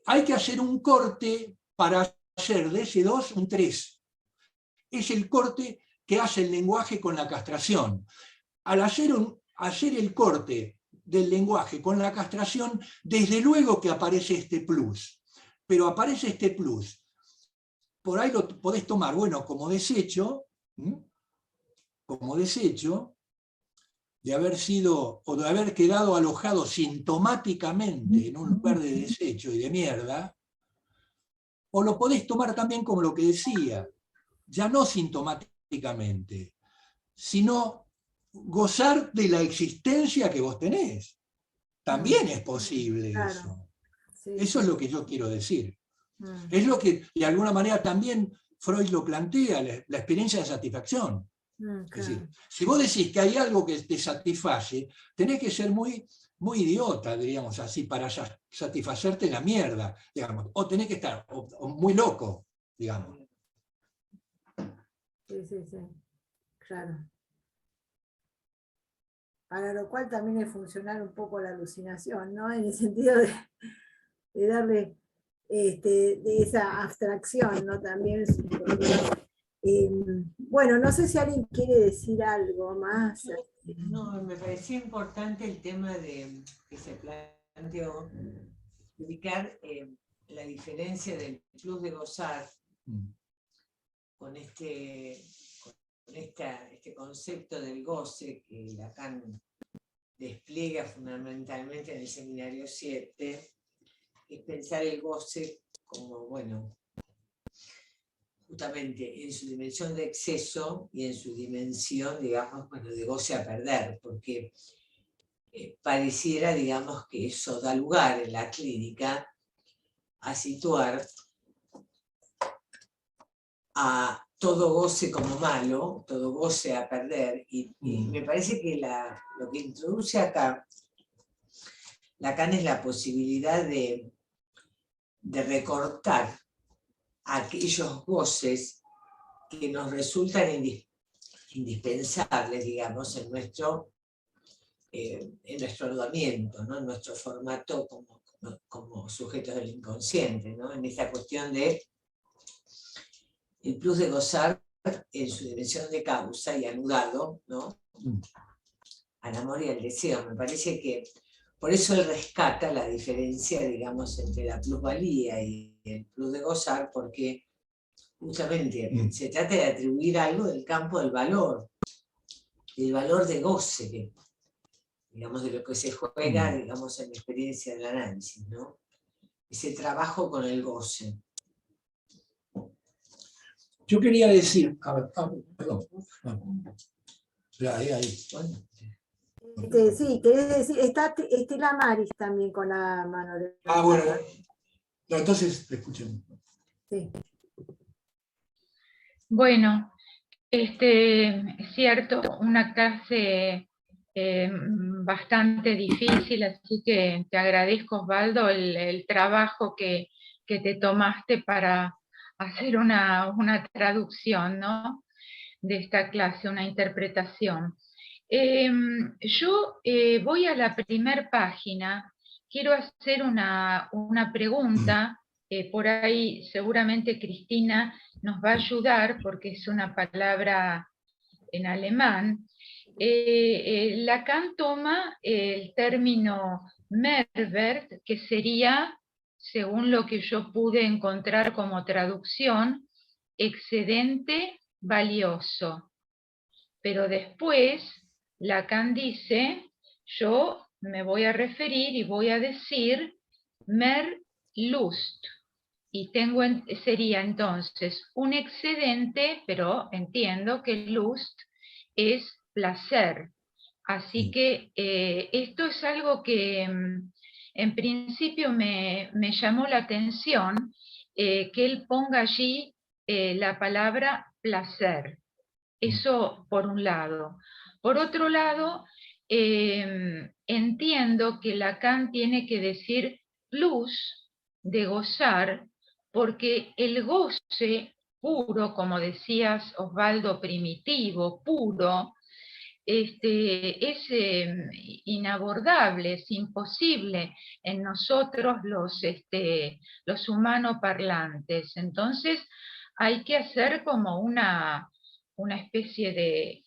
hay que hacer un corte para hacer de ese 2 un 3. Es el corte que hace el lenguaje con la castración. Al hacer el corte del lenguaje con la castración, desde luego que aparece este plus. Pero aparece este plus. Por ahí lo podés tomar, bueno, como desecho de haber sido, o de haber quedado alojado sintomáticamente en un lugar de desecho y de mierda, o lo podés tomar también como lo que decía, ya no sintomáticamente, sino gozar de la existencia que vos tenés. También es posible eso. Sí, eso es lo que yo quiero decir. Es lo que, de alguna manera, también Freud lo plantea, la experiencia de satisfacción. Es decir, si vos decís que hay algo que te satisface, tenés que ser muy, muy idiota, diríamos así, para satisfacerte la mierda, digamos. O tenés que estar o muy loco, digamos. Sí, claro. Para lo cual también es funcionar un poco la alucinación, ¿no? En el sentido de darle de esa abstracción, ¿no? También. Bueno, no sé si alguien quiere decir algo más. No, me pareció importante el tema que se planteó, ubicar la diferencia del plus de gozar con este concepto del goce que Lacan despliega fundamentalmente en el Seminario 7, es pensar el goce como, bueno, justamente en su dimensión de exceso y en su dimensión, digamos, bueno, de goce a perder, porque pareciera, digamos, que eso da lugar en la clínica a situar a todo goce como malo, todo goce a perder, y me parece que lo que introduce acá Lacan es la posibilidad de recortar aquellos goces que nos resultan indispensables, digamos, en nuestro rodamiento, ¿no? En nuestro formato como sujetos del inconsciente, ¿no? En esta cuestión de el plus de gozar en su dimensión de causa y anudado, ¿no? Al amor y al deseo. Me parece que por eso él rescata la diferencia, digamos, entre la plusvalía y el plus de gozar, porque justamente se trata de atribuir algo del campo del valor. el valor de goce, digamos, de lo que se juega, digamos, en la experiencia del análisis, ¿no? Ese trabajo con el goce. Yo quería decir, a ver, perdón. Ahí. Sí, querés decir, está Estela Maris también con la mano. Bueno, no, entonces escuchemos. Sí. Bueno, es cierto, una clase bastante difícil, así que te agradezco, Osvaldo, el trabajo que te tomaste para hacer una traducción, ¿no?, de esta clase, una interpretación. Yo voy a la primera página, quiero hacer una pregunta, por ahí seguramente Cristina nos va a ayudar porque es una palabra en alemán. Lacan toma el término Mehrwert, que sería, según lo que yo pude encontrar como traducción, excedente valioso. Pero después Lacan dice, yo me voy a referir y voy a decir Mehrlust. Y sería entonces un excedente, pero entiendo que Lust es placer. Así que esto es algo que en principio me llamó la atención, que él ponga allí la palabra placer. Eso por un lado. Por otro lado, entiendo que Lacan tiene que decir plus de gozar, porque el goce puro, como decías, Osvaldo, primitivo, puro, es inabordable, es imposible en nosotros los humanoparlantes. Entonces hay que hacer como una especie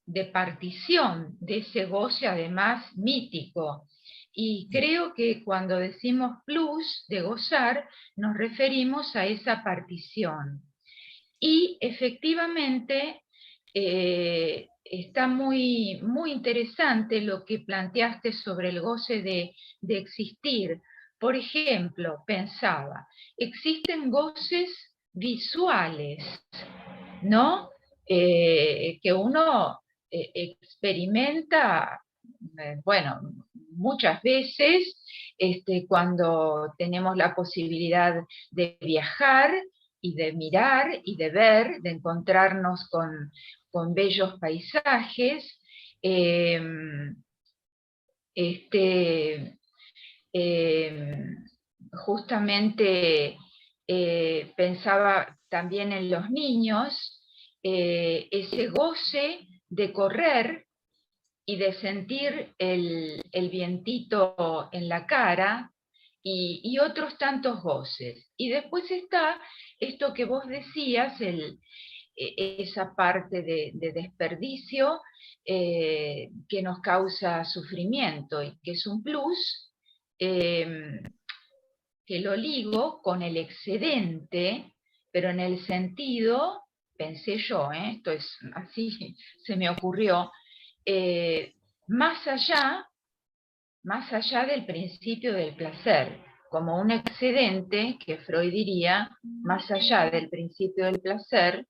de partición de ese goce, además mítico. Y creo que cuando decimos plus de gozar, nos referimos a esa partición. Y efectivamente está muy, muy interesante lo que planteaste sobre el goce de existir. Por ejemplo, pensaba, existen goces visuales, ¿no? Que uno experimenta, bueno, muchas veces cuando tenemos la posibilidad de viajar y de mirar y de ver, de encontrarnos con bellos paisajes. Justamente pensaba también en los niños, ese goce de correr y de sentir el vientito en la cara y otros tantos goces. Y después está esto que vos decías, esa parte de desperdicio que nos causa sufrimiento y que es un plus, que lo ligo con el excedente, pero en el sentido, pensé yo, esto es así, se me ocurrió, más allá del principio del placer, como un excedente, que Freud diría, más allá del principio del placer,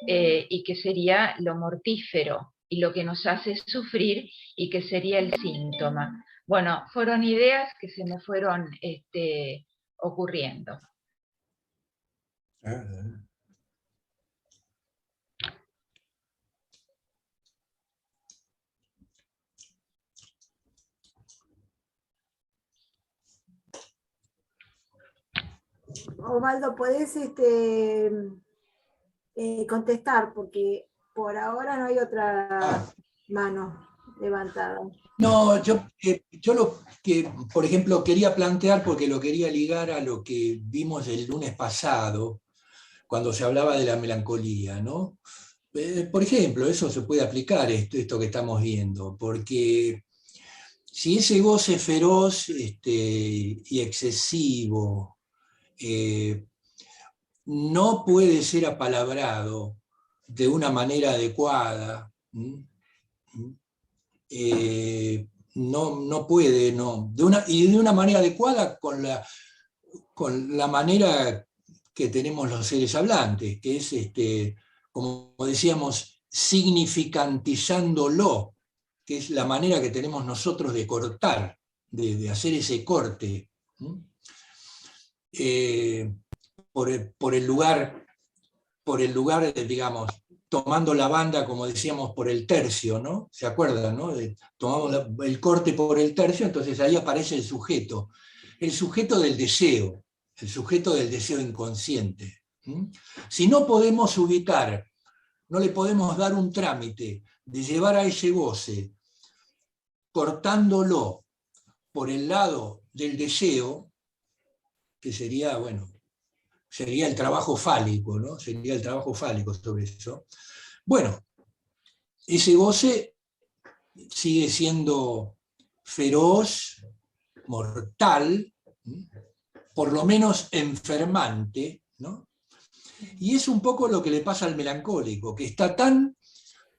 y que sería lo mortífero, y lo que nos hace sufrir, y que sería el síntoma. Bueno, fueron ideas que se me fueron ocurriendo. Osvaldo, ¿podés contestar? Porque por ahora no hay otra mano levantada. No, yo lo que, por ejemplo, quería plantear, porque lo quería ligar a lo que vimos el lunes pasado, cuando se hablaba de la melancolía, ¿no? Por ejemplo, eso se puede aplicar, esto que estamos viendo, porque si ese goce feroz y excesivo no puede ser apalabrado de una manera adecuada, no puede, no, y de una manera adecuada con la manera que tenemos los seres hablantes, que es, como decíamos, significantizándolo, que es la manera que tenemos nosotros de cortar, de hacer ese corte. Por el lugar, digamos, tomando la banda, como decíamos, por el tercio, ¿no? ¿Se acuerdan, no? Tomamos el corte por el tercio, entonces ahí aparece el sujeto del deseo, el sujeto del deseo inconsciente. Si no podemos ubicar, no le podemos dar un trámite de llevar a ese goce, cortándolo por el lado del deseo, que sería, bueno, sería el trabajo fálico, ¿no? Sería el trabajo fálico sobre eso. Bueno, ese goce sigue siendo feroz, mortal, por lo menos enfermante, ¿no? Y es un poco lo que le pasa al melancólico, que está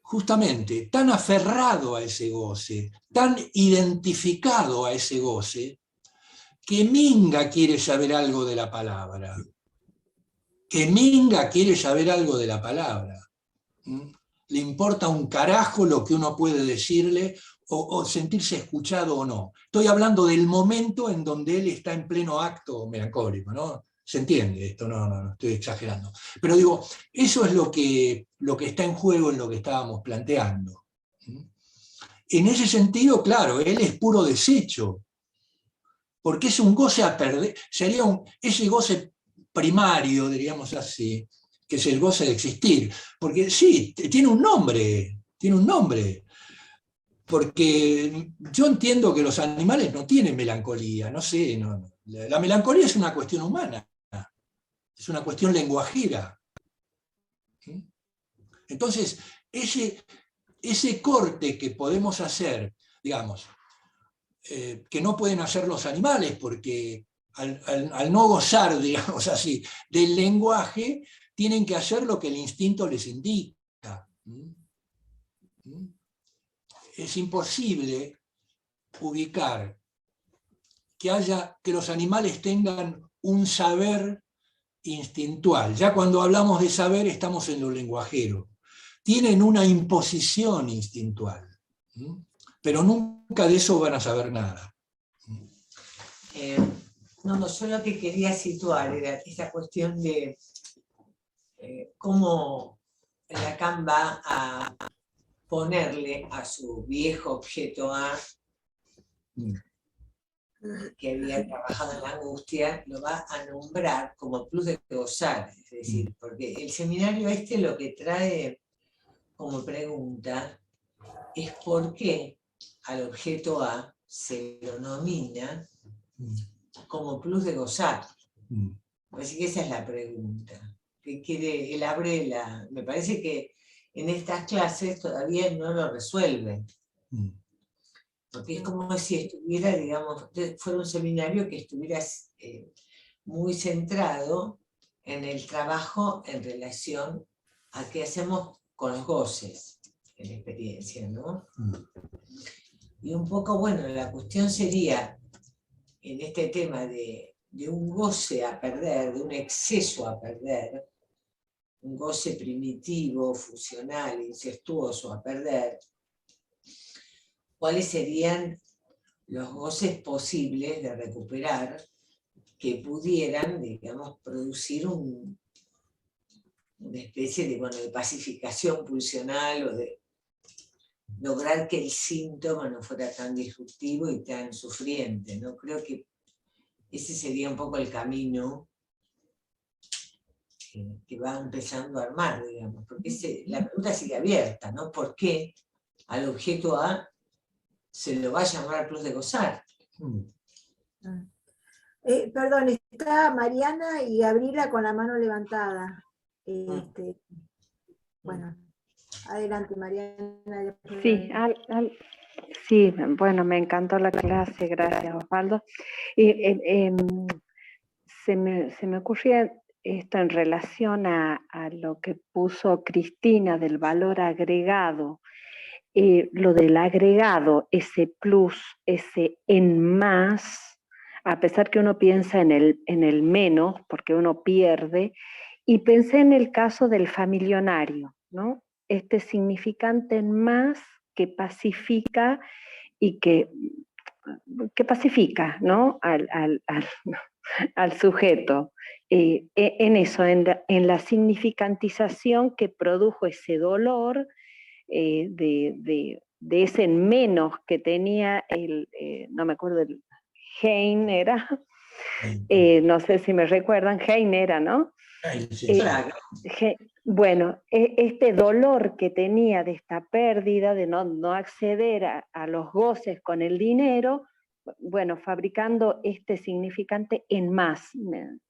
justamente, tan aferrado a ese goce, tan identificado a ese goce, que minga quiere saber algo de la palabra. Que minga quiere saber algo de la palabra. Le importa un carajo lo que uno puede decirle o sentirse escuchado o no. Estoy hablando del momento en donde él está en pleno acto melancólico, ¿no? ¿Se entiende esto? No, estoy exagerando. Pero digo, eso es lo que está en juego en lo que estábamos planteando. En ese sentido, claro, él es puro desecho, porque es un goce a perder, sería ese goce primario, diríamos así, que es el goce de existir, porque sí, tiene un nombre, porque yo entiendo que los animales no tienen melancolía, no sé, no. La melancolía es una cuestión humana, es una cuestión lenguajera. Entonces, ese corte que podemos hacer, digamos, que no pueden hacer los animales, porque al no gozar, digamos así, del lenguaje, tienen que hacer lo que el instinto les indica. Es imposible ubicar que los animales tengan un saber instintual. Ya cuando hablamos de saber estamos en lo lenguajero. Tienen una imposición instintual, pero nunca de eso van a saber nada. No, yo lo que quería situar era esa cuestión de cómo Lacan va a ponerle a su viejo objeto A, que había trabajado en la angustia, lo va a nombrar como plus de gozar. Es decir, porque el seminario lo que trae como pregunta es por qué al objeto A se lo nomina como plus de gozar. Así que esa es la pregunta. Él abre me parece que en estas clases todavía no lo resuelve. Porque es como si estuviera, digamos, fuera un seminario que estuviera muy centrado en el trabajo en relación a qué hacemos con los goces en la experiencia, ¿no? Y un poco, bueno, la cuestión sería, en este tema de un goce a perder, de un exceso a perder, un goce primitivo, fusional, incestuoso a perder, ¿cuáles serían los goces posibles de recuperar que pudieran, digamos, producir una especie de pacificación pulsional o de lograr que el síntoma no fuera tan disruptivo y tan sufriente, ¿no? Creo que ese sería un poco el camino que va empezando a armar, digamos, porque la pregunta sigue abierta, ¿no? ¿Por qué al objeto A se lo va a llamar plus de gozar? Perdón, está Mariana y Gabriela con la mano levantada. Bueno, adelante Mariana. Sí, sí, bueno, me encantó la clase, gracias Osvaldo. Se me ocurría esto en relación a lo que puso Cristina del valor agregado. lo del agregado, ese plus, ese en más, a pesar que uno piensa en el menos, porque uno pierde, y pensé en el caso del familionario, ¿no? Este significante en más que pacifica y que pacifica, ¿no? Al sujeto. En eso, en la significantización que produjo ese dolor, de ese en menos que tenía no me acuerdo, el Heine era, no sé si me recuerdan, Heine era, ¿no? Claro. Bueno, este dolor que tenía de esta pérdida, de no acceder a los goces con el dinero, bueno, fabricando este significante en más,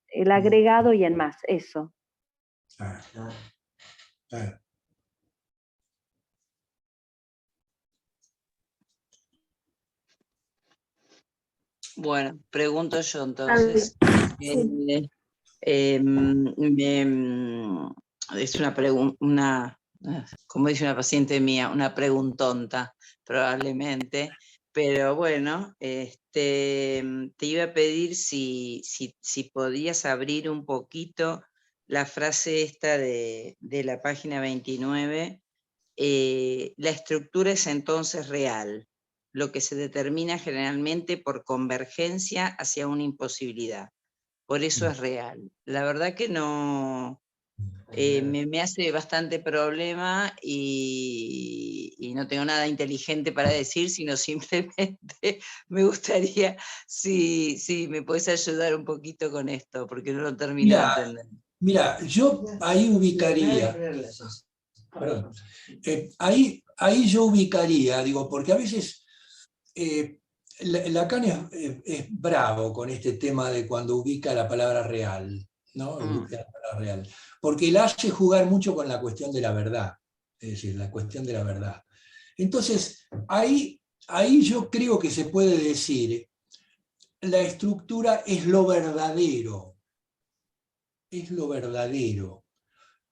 el agregado y en más, eso. Bueno, pregunto yo entonces. Sí. Es una pregunta, como dice una paciente mía, una preguntonta, probablemente. Pero bueno, te iba a pedir si podías abrir un poquito la frase esta de la página 29. La estructura es entonces real, lo que se determina generalmente por convergencia hacia una imposibilidad. Por eso es real. La verdad que no, me hace bastante problema y no tengo nada inteligente para decir, sino simplemente me gustaría si me puedes ayudar un poquito con esto, porque no lo termino de entender. Mira, yo ahí ubicaría, perdón, ahí yo ubicaría, digo, porque a veces Lacan es bravo con este tema de cuando ubica la palabra real, ¿no? Ubica la palabra real, porque la hace jugar mucho con la cuestión de la verdad, es decir, la cuestión de la verdad. Entonces, ahí yo creo que se puede decir, la estructura es lo verdadero,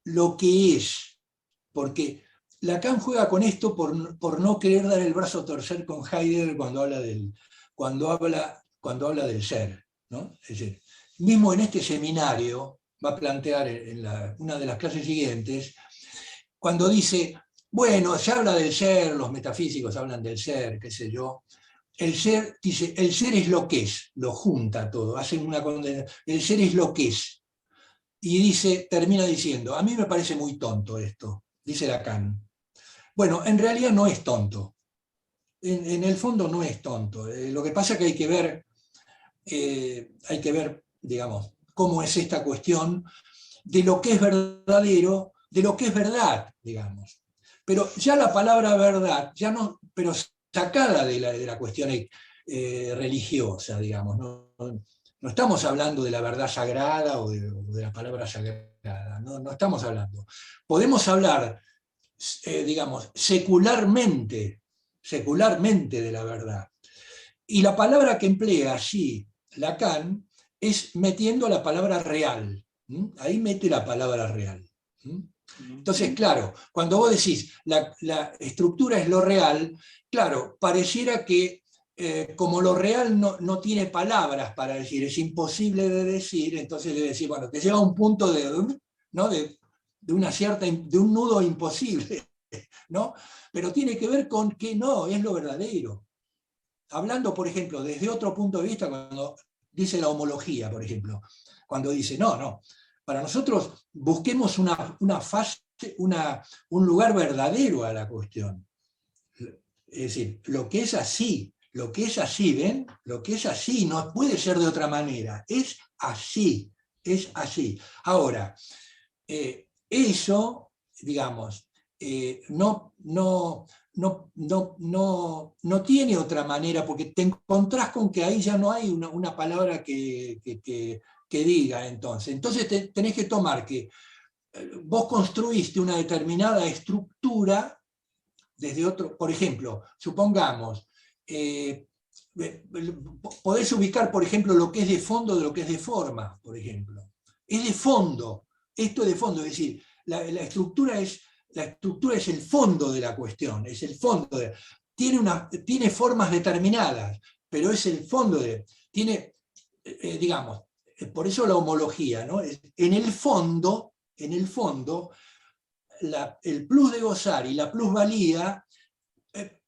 lo que es, porque Lacan juega con esto por no querer dar el brazo a torcer con Heidegger cuando habla del ser, ¿no? Es decir, mismo en este seminario va a plantear en una de las clases siguientes, cuando dice, bueno, se habla del ser, los metafísicos hablan del ser, qué sé yo, el ser, dice, el ser es lo que es, lo junta todo, hacen una condena, el ser es lo que es. Y termina diciendo, a mí me parece muy tonto esto, dice Lacan. Bueno, en realidad no es tonto. En el fondo no es tonto. Lo que pasa es que hay que ver, digamos, cómo es esta cuestión de lo que es verdadero, de lo que es verdad, digamos. Pero ya la palabra verdad, ya no, pero sacada de la cuestión religiosa, digamos, no estamos hablando de la verdad sagrada o de la palabra sagrada, no estamos hablando. Podemos hablar, digamos, secularmente de la verdad. Y la palabra que emplea allí Lacan es metiendo la palabra real. Ahí mete la palabra real. Entonces, claro, cuando vos decís la estructura es lo real, claro, pareciera que como lo real no tiene palabras para decir, es imposible de decir, entonces le decís, bueno, te lleva a un punto ¿no? de un nudo imposible, ¿no? Pero tiene que ver con que no, es lo verdadero. Hablando, por ejemplo, desde otro punto de vista, cuando dice la homología, por ejemplo, cuando dice, no, para nosotros busquemos una fase, un lugar verdadero a la cuestión. Es decir, lo que es así, ¿ven? Lo que es así, no puede ser de otra manera, es así. Ahora, eso, digamos, no tiene otra manera, porque te encontrás con que ahí ya no hay una palabra que diga entonces. Entonces tenés que tomar que vos construiste una determinada estructura desde otro, por ejemplo, supongamos, podés ubicar, por ejemplo, lo que es de fondo de lo que es de forma, por ejemplo. Es de fondo, esto es de fondo, es decir, la estructura es La estructura es el fondo de la cuestión, es el fondo. Tiene formas determinadas, pero es el fondo digamos, por eso la homología, ¿no? En el fondo, el plus de gozar y la plusvalía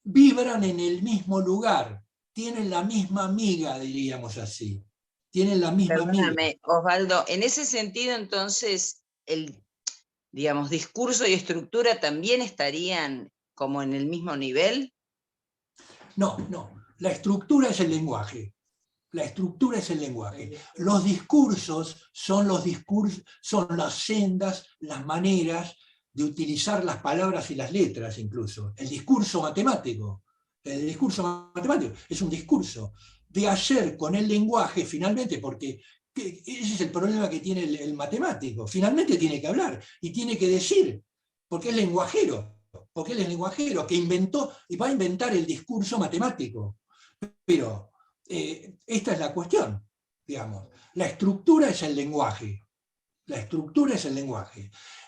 vibran en el mismo lugar, tienen la misma miga, diríamos así. Tienen la misma miga. Perdóname, Osvaldo, en ese sentido entonces el, digamos, discurso y estructura también estarían como en el mismo nivel. No, la estructura es el lenguaje. La estructura es el lenguaje. Los discursos son las sendas, las maneras de utilizar las palabras y las letras incluso. El discurso matemático es un discurso de hacer con el lenguaje finalmente, porque ese es el problema que tiene el matemático. Finalmente tiene que hablar y tiene que decir, porque es lenguajero, que inventó y va a inventar el discurso matemático. Pero esta es la cuestión, digamos. La estructura es el lenguaje.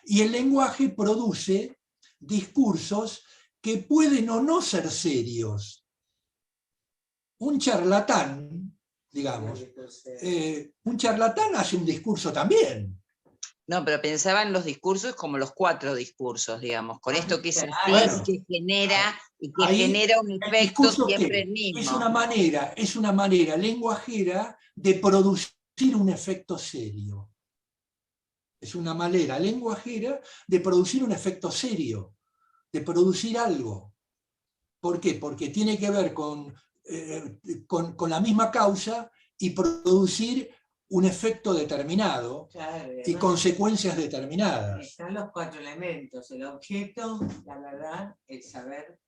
Y el lenguaje produce discursos que pueden o no ser serios. Un charlatán, digamos, un charlatán hace un discurso también. No, pero pensaba en los discursos como los 4 discursos, digamos, con esto que es así, Bueno, que genera, y que ahí genera un el efecto discurso, siempre ¿qué? el mismo. Es una manera lenguajera de producir un efecto serio. Es una manera lenguajera de producir un efecto serio, de producir algo. ¿Por qué? Porque tiene que ver con la misma causa y producir un efecto determinado, Claro, y consecuencias determinadas. Están los 4 elementos: el objeto, la verdad, el saber.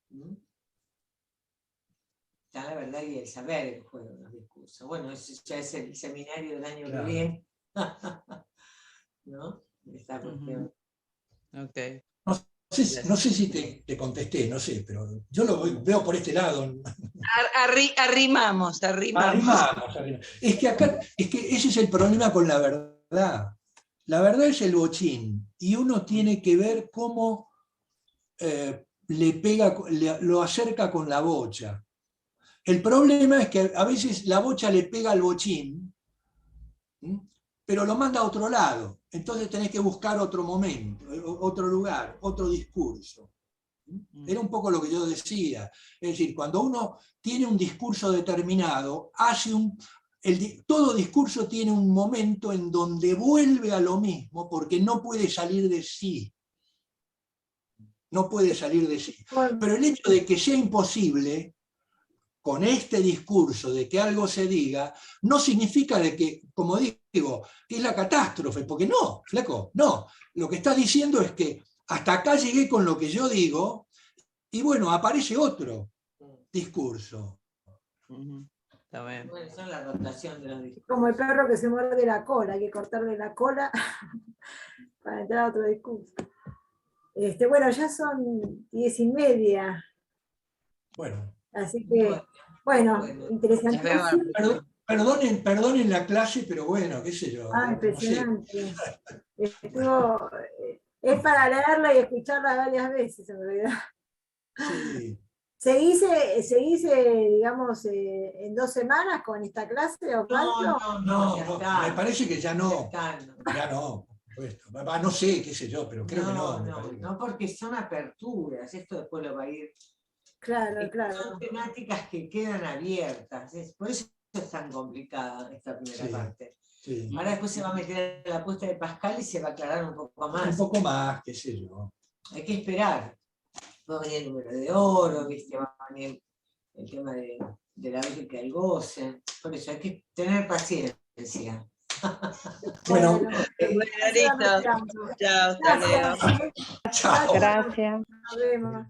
Está la verdad y el saber en juego en los discursos. Bueno, eso ya es el seminario del año Claro. que viene. ¿No? Esta cuestión. Okay. No sé si te contesté, no sé, pero yo lo veo por este lado. Arrimamos. Arrimamos. Es que ese es el problema con la verdad. La verdad es el bochín, y uno tiene que ver cómo lo acerca con la bocha. El problema es que a veces la bocha le pega al bochín, pero lo manda a otro lado. Entonces tenés que buscar otro momento, otro lugar, otro discurso. Era un poco lo que yo decía. Es decir, cuando uno tiene un discurso determinado, todo discurso tiene un momento en donde vuelve a lo mismo, porque no puede salir de sí. Pero el hecho de que sea imposible, con este discurso de que algo se diga, no significa de que, como digo, que es la catástrofe, porque no, flaco, no. Lo que está diciendo es que hasta acá llegué con lo que yo digo, y bueno, aparece otro discurso. Está bien. Bueno, son la rotación de los discursos. Como el perro que se muerde la cola, hay que cortarle la cola para entrar a otro discurso. Bueno, ya son 10:30. Bueno. Así que, bueno, interesante. Perdonen la clase, pero bueno, qué sé yo. Impresionante. Es para leerla y escucharla varias veces, en realidad. Sí. ¿Seguís, digamos, en 2 semanas con esta clase, Osvaldo? No, me parece que ya no. Ya no. No sé, qué sé yo, pero creo que no. No, porque son aperturas, esto después lo va a ir. Claro. Son temáticas que quedan abiertas, por eso es tan complicada esta primera parte. Sí. Ahora después se va a meter en la apuesta de Pascal y se va a aclarar un poco más. Un poco más, qué sé yo. Hay que esperar. Va a venir el número de oro, ¿viste? Va a venir el tema de la lógica del goce. Por eso hay que tener paciencia. Bueno, Listo. Chao, hasta luego. Chao. Gracias. Nos vemos.